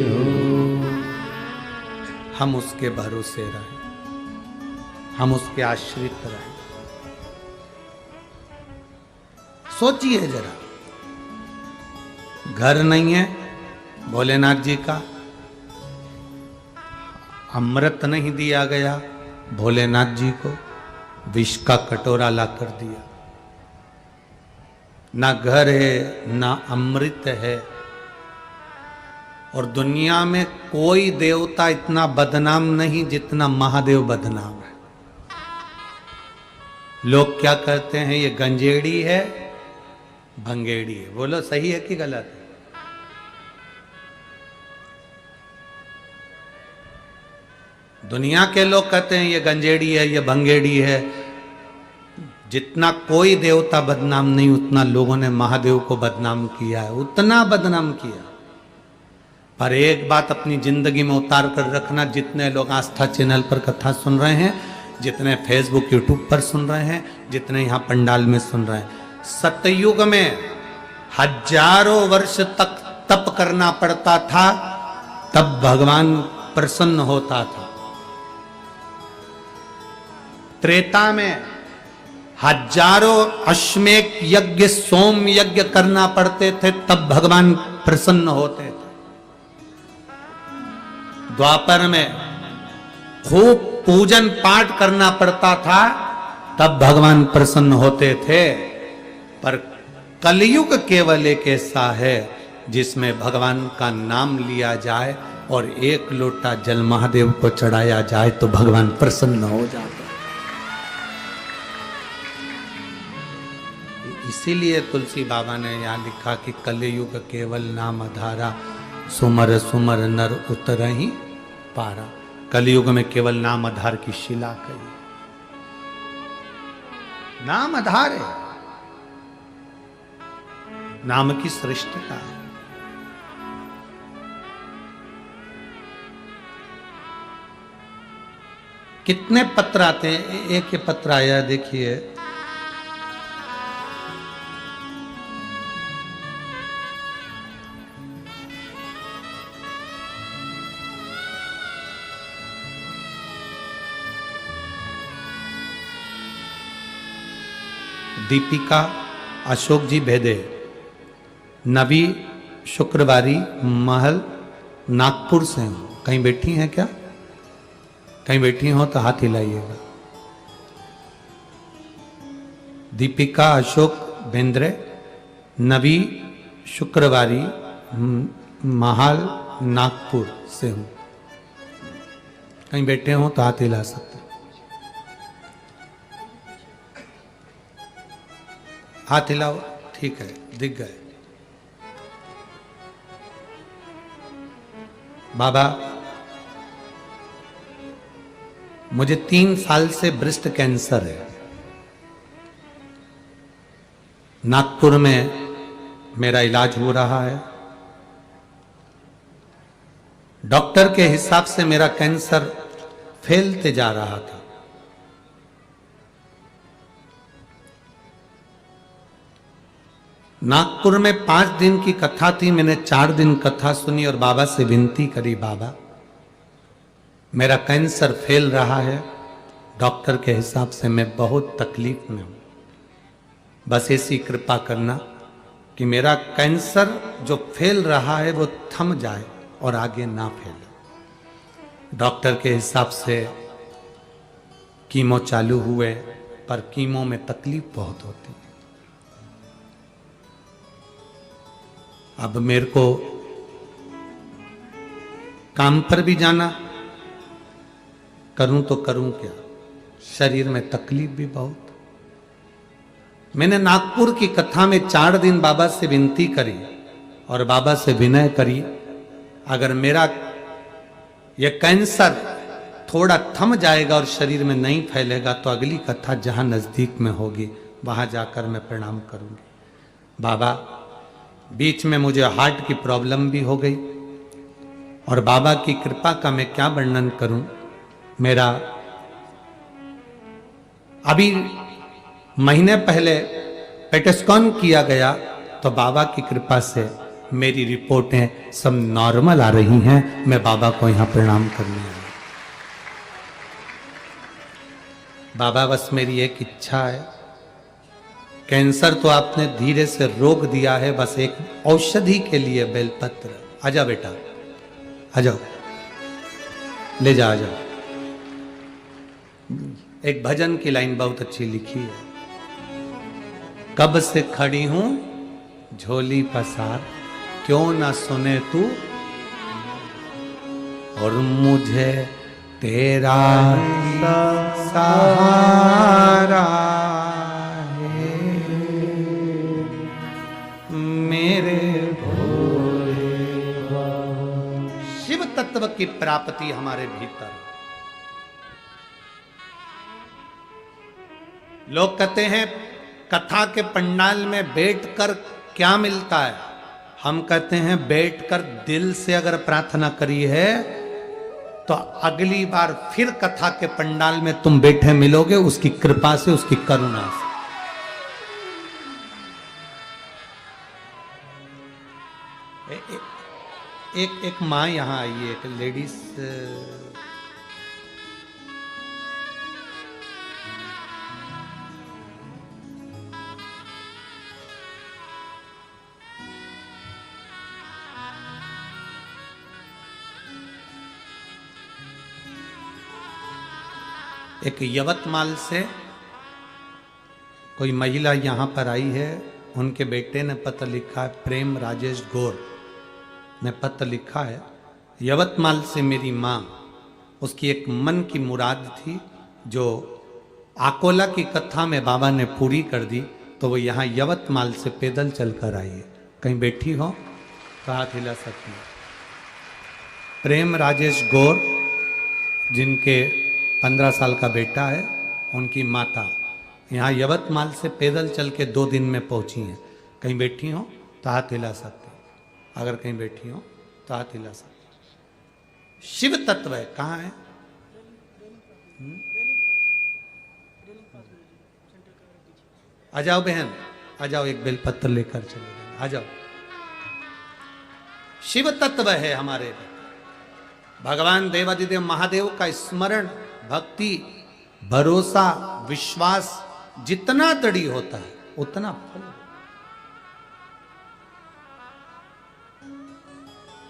हूँ। हम उसके भरोसे रहें, हम उसके आश्रित रहें। सोचिए जरा, घर नहीं है भोलेनाथ जी का, अमृत नहीं दिया गया भोलेनाथ जी को, विष का कटोरा ला कर दिया। ना घर है ना अमृत है। और दुनिया में कोई देवता इतना बदनाम नहीं जितना महादेव बदनाम है। लोग क्या कहते हैं, ये गंजेड़ी है भंगेड़ी है। बोलो सही है कि गलत है? दुनिया के लोग कहते हैं ये गंजेड़ी है, ये भंगेड़ी है। जितना कोई देवता बदनाम नहीं, उतना लोगों ने महादेव को बदनाम किया है, उतना बदनाम किया। पर एक बात अपनी जिंदगी में उतार कर रखना, जितने लोग आस्था चैनल पर कथा सुन रहे हैं, जितने फेसबुक यूट्यूब पर सुन रहे हैं, जितने यहाँ पंडाल में सुन रहे हैं, सतयुग में हजारों वर्ष तक तप करना पड़ता था, तब भगवान प्रसन्न होता था। त्रेता में हजारों अश्वमेध यज्ञ सोम यज्ञ करना पड़ते थे, तब भगवान प्रसन्न होते थे। द्वापर में खूब पूजन पाठ करना पड़ता था, तब भगवान प्रसन्न होते थे। पर कलयुग केवल एक ऐसा है जिसमें भगवान का नाम लिया जाए और एक लोटा जल महादेव को चढ़ाया जाए तो भगवान प्रसन्न हो जाते हैं। इसीलिए तुलसी बाबा ने यहाँ लिखा कि कलयुग केवल नाम आधारा, सुमर सुमर नर उतरहि पारा। कलयुग में केवल नाम आधार की शिला कही, नाम आधार है, नाम की श्रेष्ठता है। कितने पत्र आते हैं, एक ये पत्र आया देखिए, दीपिका अशोक जी भेदे, नबी शुक्रवारी महल नागपुर से हूं। कहीं बैठी हैं क्या? कहीं बैठी हो तो हाथ हिलाइएगा। दीपिका अशोक बेंद्रे, नबी शुक्रवारी महल नागपुर से हूं। कहीं बैठे हो तो हाथ हिला सकते। हाथ हिलाओ, ठीक है, दिख गए। बाबा मुझे 3 साल से ब्रेस्ट कैंसर है। नागपुर में मेरा इलाज हो रहा है। डॉक्टर के हिसाब से मेरा कैंसर फैलते जा रहा था। नागपुर में 5 दिन की कथा थी। मैंने 4 दिन कथा सुनी और बाबा से विनती करी, बाबा मेरा कैंसर फैल रहा है, डॉक्टर के हिसाब से मैं बहुत तकलीफ में हूं, बस ऐसी कृपा करना कि मेरा कैंसर जो फैल रहा है वो थम जाए और आगे ना फैले। डॉक्टर के हिसाब से कीमो चालू हुए, पर कीमो में तकलीफ बहुत होती है। अब मेरे को काम पर भी जाना, करूं तो करूं क्या, शरीर में तकलीफ भी बहुत। मैंने नागपुर की कथा में 4 दिन बाबा से विनती करी और बाबा से विनय करी, अगर मेरा यह कैंसर थोड़ा थम जाएगा और शरीर में नहीं फैलेगा तो अगली कथा जहां नजदीक में होगी वहां जाकर मैं प्रणाम करूंगी। बाबा बीच में मुझे हार्ट की प्रॉब्लम भी हो गई और बाबा की कृपा का मैं क्या वर्णन करूं। मेरा अभी महीने पहले पेटेस्कॉन किया गया तो बाबा की कृपा से मेरी रिपोर्टें सब नॉर्मल आ रही हैं। मैं बाबा को यहां प्रणाम करने आया। बाबा बस मेरी एक इच्छा है, कैंसर तो आपने धीरे से रोक दिया है, बस एक औषधि के लिए बेलपत्र। आजा बेटा, आ जाओ, ले जा, आ जाओ। एक भजन की लाइन बहुत अच्छी लिखी है, कब से खड़ी हूं झोली पसार, क्यों ना सुने तू, और मुझे तेरा सहारा है, मेरे भोले बाबा। शिव तत्व की प्राप्ति हमारे भीतर। लोग कहते हैं कथा के पंडाल में बैठकर क्या मिलता है, हम कहते हैं बैठकर दिल से अगर प्रार्थना करी है तो अगली बार फिर कथा के पंडाल में तुम बैठे मिलोगे, उसकी कृपा से, उसकी करुणा से। एक माँ यहां आई है, एक लेडीज एक यवतमाल से कोई महिला यहाँ पर आई है, उनके बेटे ने पत्र लिखा है, प्रेम राजेश गौर ने पत्र लिखा है। यवतमाल से मेरी माँ, उसकी एक मन की मुराद थी जो आकोला की कथा में बाबा ने पूरी कर दी, तो वो यहाँ यवतमाल से पैदल चलकर आई है। कहीं बैठी हो तो हाथ हिला सकती है। प्रेम राजेश गौर, जिनके 15 साल का बेटा है, उनकी माता यहाँ यवतमाल से पैदल चल के 2 दिन में पहुंची हैं। कहीं बैठी हो तो हाथ हिला सकते हैं। अगर कहीं बैठी हो तो हाथ हिला सकते हैं। शिव तत्व है, कहाँ है? आ जाओ बहन, आ जाओ, एक बेलपत्र लेकर चले जाओ, आ जाओ। शिव तत्व है हमारे भगवान देवादिदेव महादेव का स्मरण, भक्ति, भरोसा, विश्वास जितना दृढ़ होता है उतना फल।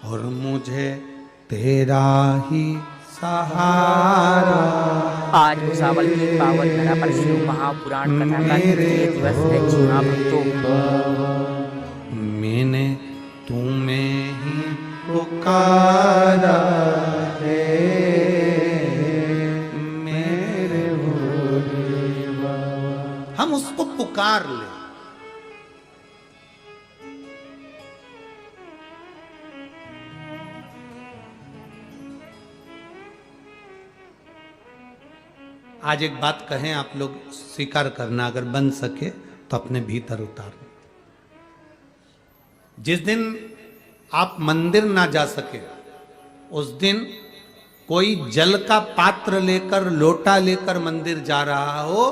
और मुझे तेरा ही सहारा। आज भुसावल की पावन धरा पर शिव महापुराण कथा का 3 दिवस है। जी हाँ भक्तों, मैंने तुम्हें ही पुकारा है, मेरे भोले बाबा। हम उसको पुकार ले। आज एक बात कहें, आप लोग स्वीकार करना, अगर बन सके तो अपने भीतर उतारना। जिस दिन आप मंदिर ना जा सके, उस दिन कोई जल का पात्र लेकर, लोटा लेकर मंदिर जा रहा हो,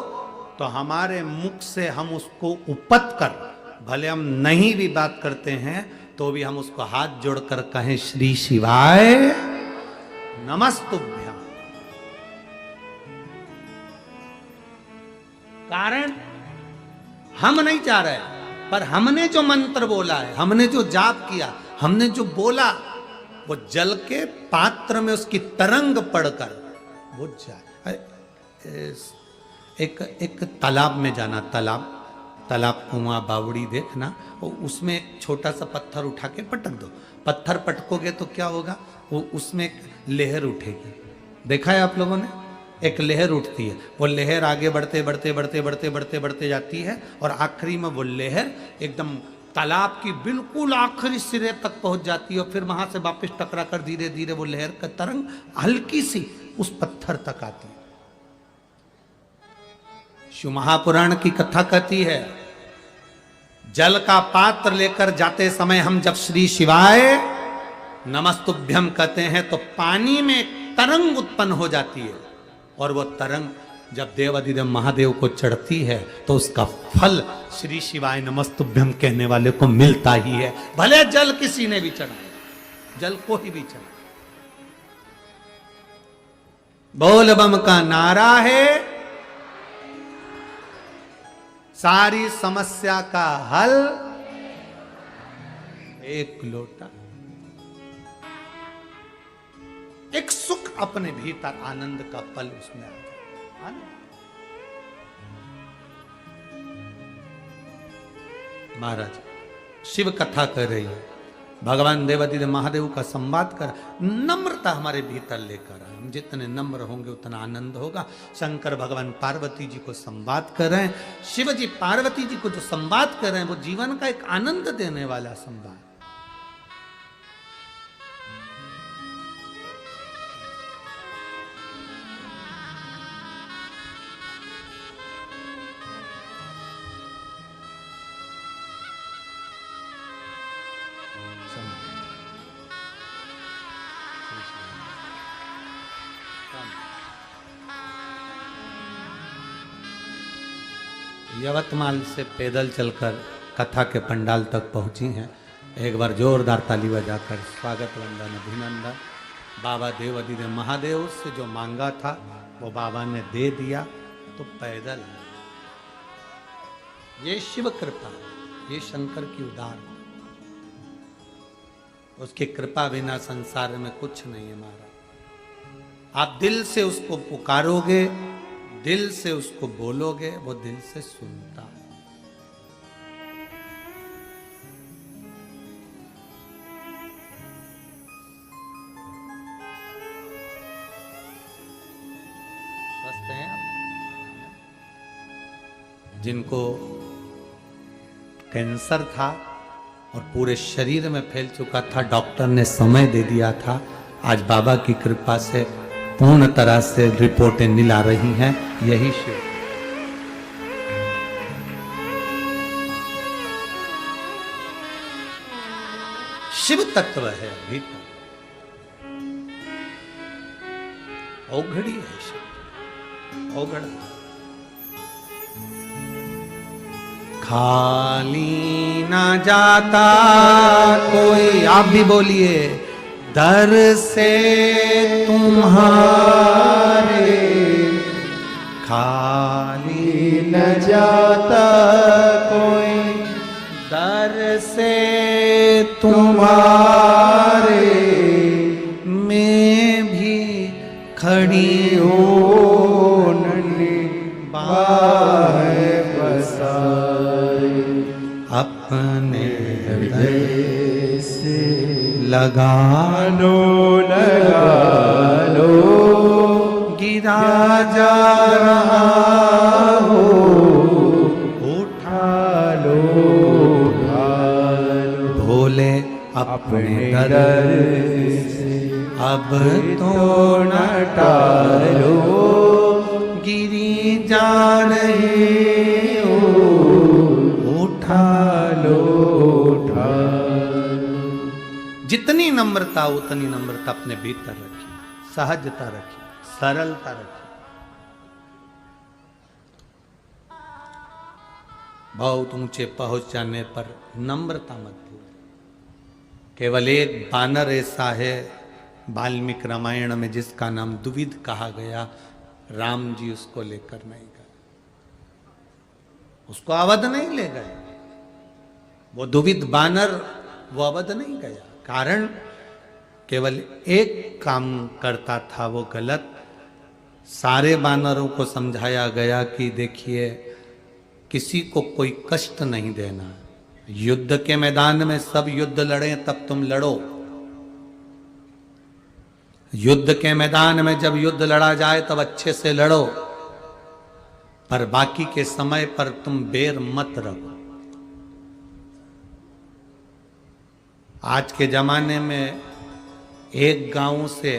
तो हमारे मुख से हम उसको उपत कर, भले हम नहीं भी बात करते हैं तो भी हम उसको हाथ जोड़कर कहें, श्री शिवाय नमस्तुभ्यम। कारण हम नहीं जा रहे, पर हमने जो मंत्र बोला है, हमने जो जाप किया, हमने जो बोला, वो जल के पात्र में उसकी तरंग पड़कर बुझ जाए। एक तालाब में जाना, तालाब कुआं बावड़ी देखना, उसमें एक छोटा सा पत्थर उठा के पटक दो। पत्थर पटकोगे तो क्या होगा, वो उसमें एक लहर उठेगी। देखा है आप लोगों ने, एक लहर उठती है, वो लहर आगे बढ़ते बढ़ते बढ़ते बढ़ते बढ़ते बढ़ते जाती है, और आखिरी में वो लहर एकदम तालाब की बिल्कुल आखिरी सिरे तक पहुंच जाती है, और फिर वहां से वापस टकरा कर धीरे धीरे वो लहर का तरंग हल्की सी उस पत्थर तक आती है। शिव महापुराण की कथा कहती है, जल का पात्र लेकर जाते समय हम जब श्री शिवाय नमस्तुभ्यम कहते हैं तो पानी में एक तरंग उत्पन्न हो जाती है, और वो तरंग जब देवाधिदेव महादेव को चढ़ती है तो उसका फल श्री शिवाय नमस्तुभ्यम कहने वाले को मिलता ही है, भले जल किसी ने भी चढ़ाया, जल कोई भी चढ़ाया। बोल बम का नारा है, सारी समस्या का हल एक लोटा, एक सुख अपने भीतर, आनंद का पल उसमें आ जाए। महाराज शिव कथा कर रही है, भगवान देवाधिदेव महादेव का संवाद कर, नम्रता हमारे भीतर लेकर आए। हम जितने नम्र होंगे उतना आनंद होगा। शंकर भगवान पार्वती जी को संवाद कर रहे हैं, शिव जी पार्वती जी को जो संवाद कर रहे हैं वो जीवन का एक आनंद देने वाला संवाद। यवतमाल से पैदल चलकर कथा के पंडाल तक पहुंची हैं। एक बार जोरदार ताली बजाकर स्वागत वंदन अभिनंदन। बाबा देवाधिदेव महादेव से जो मांगा था वो बाबा ने दे दिया, तो पैदल ये शिव कृपा, ये शंकर की उदार, उसकी कृपा बिना संसार में कुछ नहीं है। महाराज आप दिल से उसको पुकारोगे, दिल से उसको बोलोगे, वो दिल से सुनता है। स्वस्थ हैं आप? जिनको कैंसर था और पूरे शरीर में फैल चुका था, डॉक्टर ने समय दे दिया था, आज बाबा की कृपा से पूर्ण तरह से रिपोर्टें मिल आ रही हैं। यही शिव शिव तत्व है भीतर, औघड़ी है शिव, औघड़। खाली ना जाता कोई, आप भी बोलिए, दर से तुम्हारे खाली न जाता कोई, दर से तुम्हारे मैं भी खड़ी हूँ बाह बसाई, अपने हृदय से लगा लगा लो, गिरा जा रहा हो, उठा लो, भोले अपने दर से अब तो न टालो, गिरी जा रहे हो, उठा लो उठा। जितनी नम्रता उतनी नम्रता अपने भीतर रखिए, सहजता रखिए, सरलता रखिए। बहुत ऊंचे पहुंच जाने पर नम्रता मत भूल। केवल एक बानर ऐसा है वाल्मीकि रामायण में जिसका नाम दुविध कहा गया, राम जी उसको लेकर नहीं गए, उसको अवध नहीं ले गए। वो दुविध बानर वो अवध नहीं गया, कारण केवल एक काम करता था वो गलत। सारे बानरों को समझाया गया कि देखिए किसी को कोई कष्ट नहीं देना, युद्ध के मैदान में सब युद्ध लड़े तब तुम लड़ो, युद्ध के मैदान में जब युद्ध लड़ा जाए तब अच्छे से लड़ो, पर बाकी के समय पर तुम बेर मत रखो। आज के जमाने में एक गांव से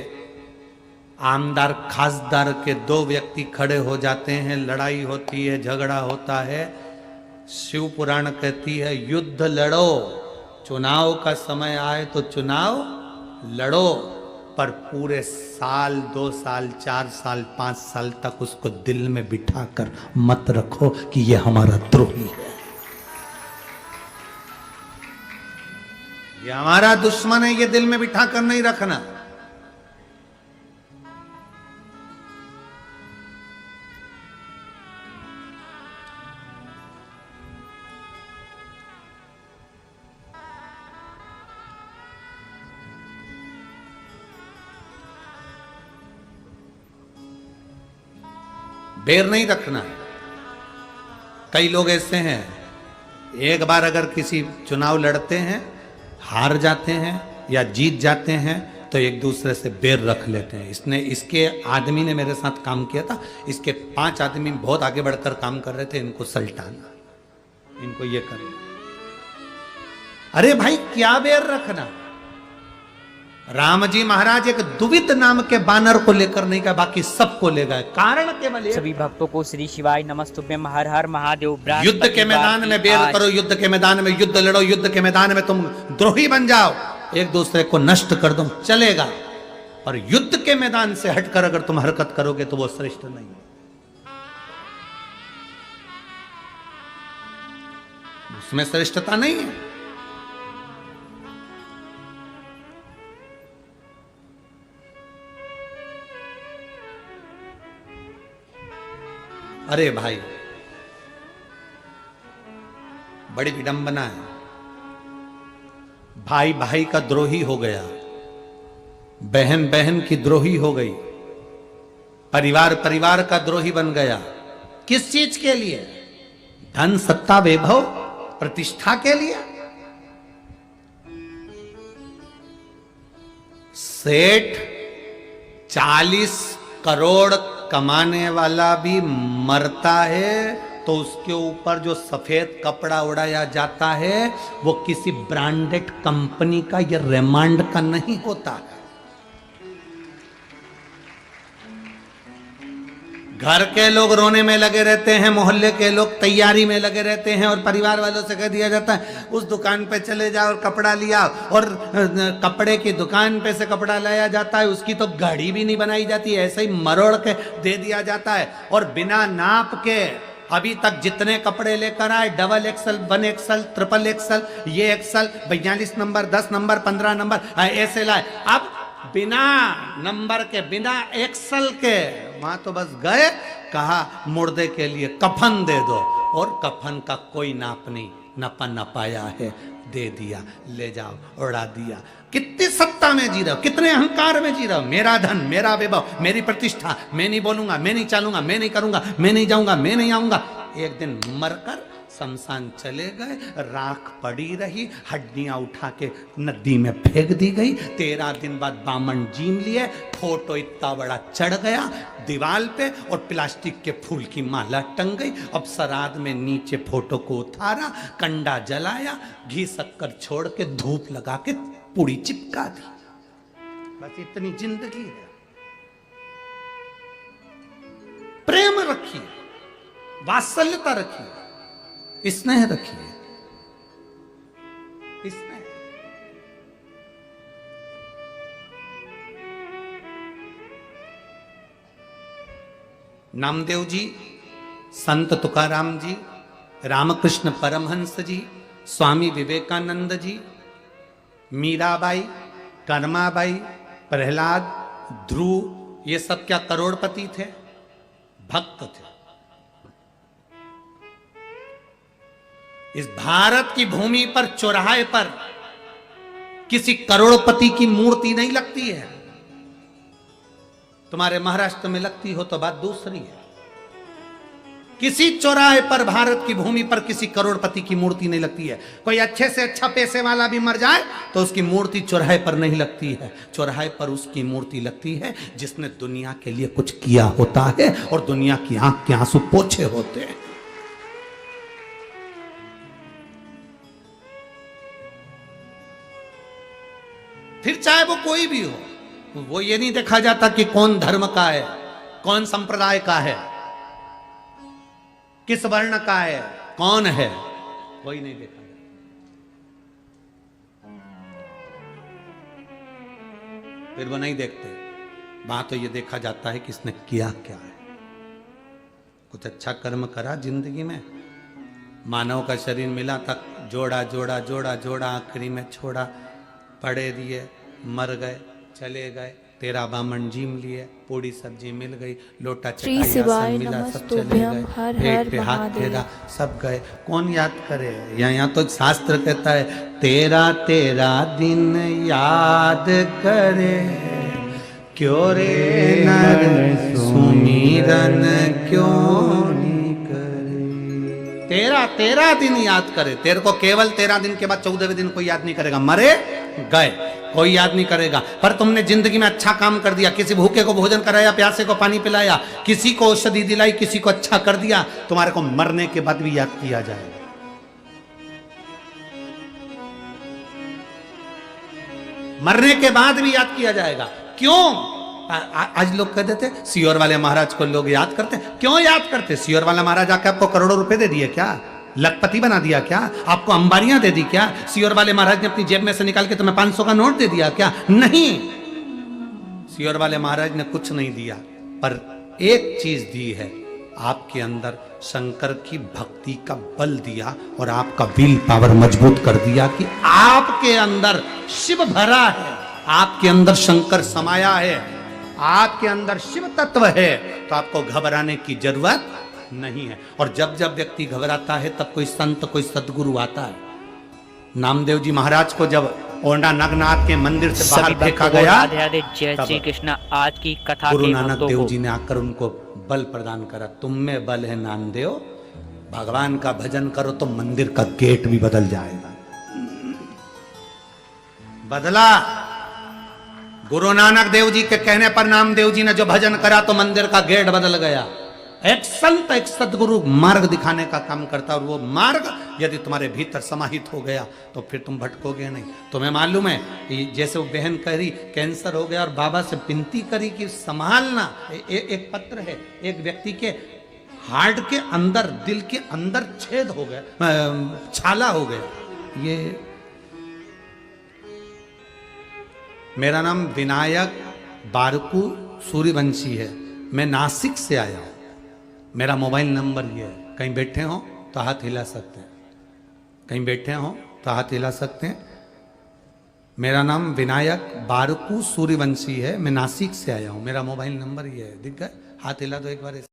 आमदार खासदार के दो व्यक्ति खड़े हो जाते हैं, लड़ाई होती है, झगड़ा होता है। शिव पुराण कहती है युद्ध लड़ो, चुनाव का समय आए तो चुनाव लड़ो, पर पूरे साल 2 साल 4 साल 5 साल तक उसको दिल में बिठा कर मत रखो कि ये हमारा द्रोही है, ये हमारा दुश्मन है, ये दिल में बिठा कर नहीं रखना। बेर नहीं रखना। कई लोग ऐसे हैं, एक बार अगर किसी चुनाव लड़ते हैं, हार जाते हैं या जीत जाते हैं तो एक दूसरे से बेर रख लेते हैं। इसके आदमी ने मेरे साथ काम किया था, इसके 5 आदमी बहुत आगे बढ़कर काम कर रहे थे, इनको सल्टाना, इनको ये करना। अरे भाई क्या बेर रखना। राम जी महाराज एक दुविध नाम के बानर को लेकर नहीं गए, बाकी सबको ले गए, कारण केवल एक। सभी भक्तों को श्री शिवाय नमस्तुभ्यं, हर हर महादेव। युद्ध के मैदान में बेर करो, युद्ध के मैदान में युद्ध लड़ो, युद्ध के मैदान में तुम द्रोही बन जाओ, एक दूसरे को नष्ट कर दो, चलेगा। और युद्ध के मैदान से हटकर अगर तुम हरकत करोगे तो वो श्रेष्ठ नहीं है, उसमें श्रेष्ठता नहीं है। अरे भाई बड़ी विडंबना है, भाई भाई का द्रोही हो गया, बहन बहन की द्रोही हो गई, परिवार परिवार का द्रोही बन गया। किस चीज के लिए? धन सत्ता वैभव प्रतिष्ठा के लिए। सेठ 40 करोड़ कमाने वाला भी मरता है तो उसके ऊपर जो सफेद कपड़ा उड़ाया जाता है वो किसी ब्रांडेड कंपनी का या रेमांड का नहीं होता है। घर के लोग रोने में लगे रहते हैं, मोहल्ले के लोग तैयारी में लगे रहते हैं, और परिवार वालों से कह दिया जाता है उस दुकान पे चले जाओ और कपड़ा लिया, और कपड़े की दुकान पे से कपड़ा लाया जाता है, उसकी तो गाड़ी भी नहीं बनाई जाती, ऐसे ही मरोड़ के दे दिया जाता है। और बिना नाप के अभी तक जितने कपड़े लेकर आए, double XL, 1 XL, triple XL, ये एक्सल, 42 नंबर, 10 नंबर, 15 नंबर, ऐसे लाए। अब बिना नंबर के, बिना एक्सल के वहां तो बस गए, कहा मुर्दे के लिए कफन दे दो, और कफन का कोई नाप नहीं, नपा नपाया है, दे दिया, ले जाओ, उड़ा दिया। कितनी सत्ता में जी रहे हो, कितने अहंकार में जी रहे हो। मेरा धन, मेरा वैभव, मेरी प्रतिष्ठा, मैं नहीं बोलूंगा, मैं नहीं चलूंगा, मैं नहीं करूंगा, मैं नहीं जाऊंगा, मैं नहीं आऊंगा। एक दिन मरकर शमशान चले गए, राख पड़ी रही, हड्डियां उठा के नदी में फेंक दी गई। 13 दिन बाद बामन जीन लिए, फोटो इतना बड़ा चढ़ गया दीवार पे, और प्लास्टिक के फूल की माला टंग गई। अब श्राद्ध में नीचे फोटो को उतारा, कंडा जलाया, घी शक्कर छोड़ के धूप लगा के पूड़ी चिपका दी। बस इतनी जिंदगी है। प्रेम वात्सल्यता रखिए, स्नेह रखिए, स्नेह। नामदेव जी, संत तुकाराम जी, रामकृष्ण परमहंस जी, स्वामी विवेकानंद जी, मीराबाई, कर्माबाई, प्रहलाद, ध्रुव, ये सब क्या करोड़पति थे? भक्त थे। इस भारत की भूमि पर चौराहे पर किसी करोड़पति की मूर्ति नहीं लगती है। तुम्हारे महाराष्ट्र में लगती हो तो बात दूसरी है। किसी चौराहे पर भारत की भूमि पर किसी करोड़पति की मूर्ति नहीं लगती है। कोई अच्छे से अच्छा पैसे वाला भी मर जाए तो उसकी मूर्ति चौराहे पर नहीं लगती है। चौराहे पर उसकी मूर्ति लगती है जिसने दुनिया के लिए कुछ किया होता है और दुनिया की आंख के आंसू पोछे होते हैं। फिर चाहे वो कोई भी हो, वो ये नहीं देखा जाता कि कौन धर्म का है, कौन संप्रदाय का है, किस वर्ण का है, कौन है, कोई नहीं देखा जाता। फिर वो नहीं देखते। वहां तो ये देखा जाता है कि इसने किया क्या है। कुछ अच्छा कर्म करा जिंदगी में, मानव का शरीर मिला तक जोड़ा जोड़ा जोड़ा जोड़ा, आखिरी में छोड़ा, पड़े दिए, मर गए, चले गए, तेरा बामन जीम लिए, पूरी सब्जी मिल गई, लोटा चटाई आसन मिला, सब चले गए, एक पे हाथ फेरा, सब गए, कौन याद करे? यहाँ तो शास्त्र कहता है तेरा तेरा दिन याद करे, क्यों रे नर सुमिरन क्यों नहीं करे। तेरा तेरा दिन याद करे। तेरे को केवल 13 दिन के बाद 14वें दिन कोई याद नहीं करेगा। मरे गए, कोई याद नहीं करेगा। पर तुमने जिंदगी में अच्छा काम कर दिया, किसी भूखे को भोजन कराया, प्यासे को पानी पिलाया, किसी को औषधि दिलाई, किसी को अच्छा कर दिया, तुम्हारे को मरने के बाद भी याद किया जाएगा। मरने के बाद भी याद किया जाएगा। क्यों? आज लोग कहते थे सियोर वाले महाराज को लोग याद करते। क्यों याद करते? सियोर वाला महाराज आके आपको करोड़ों रुपए दे दिए क्या? लखपति बना दिया क्या? आपको अंबारियां दे दी क्या? सियोर वाले महाराज ने अपनी जेब में से निकाल के तुम्हें 500 का नोट दे दिया क्या? नहीं, सियोर वाले महाराज ने कुछ नहीं दिया, पर एक चीज दी है, आपके अंदर शंकर की भक्ति का बल दिया और आपका विल पावर मजबूत कर दिया कि आपके अंदर शिव भरा है, आपके अंदर शंकर समाया है, आपके अंदर शिव तत्व है, तो आपको घबराने की जरूरत नहीं है। और जब जब व्यक्ति घबराता है तब कोई संत, कोई सदगुरु आता है। नामदेव जी महाराज को जब ओंडा नगनाथ के मंदिर से बाहर फेंका गया, जय श्री कृष्ण। आज की कथा गुरु नानक देव जी ने आकर उनको बल प्रदान करा। तुम में बल है नामदेव, भगवान का भजन करो तो मंदिर का गेट भी बदल जाएगा। बदला। गुरु नानक देव जी के कहने पर नामदेव जी ने जो भजन करा तो मंदिर का गेट बदल गया। एक संत, एक सदगुरु मार्ग दिखाने का काम करता, और वो मार्ग यदि तुम्हारे भीतर समाहित हो गया तो फिर तुम भटकोगे नहीं। तुम्हें मालूम है, जैसे वो बहन कह रही कैंसर हो गया और बाबा से विनती करी कि संभालना। एक पत्र है, एक व्यक्ति के हार्ट के अंदर, दिल के अंदर छेद हो गया, छाला हो गया। ये मेरा नाम विनायक बारकू सूर्यवंशी है, मैं नासिक से आया हूं। मेरा मोबाइल नंबर ये है। कहीं बैठे हो तो हाथ हिला सकते हैं, कहीं बैठे हो तो हाथ हिला सकते हैं। मेरा नाम विनायक बारकू सूर्यवंशी है, मैं नासिक से आया हूं। मेरा मोबाइल नंबर ये है, दिख गया? हाथ हिला दो एक बार।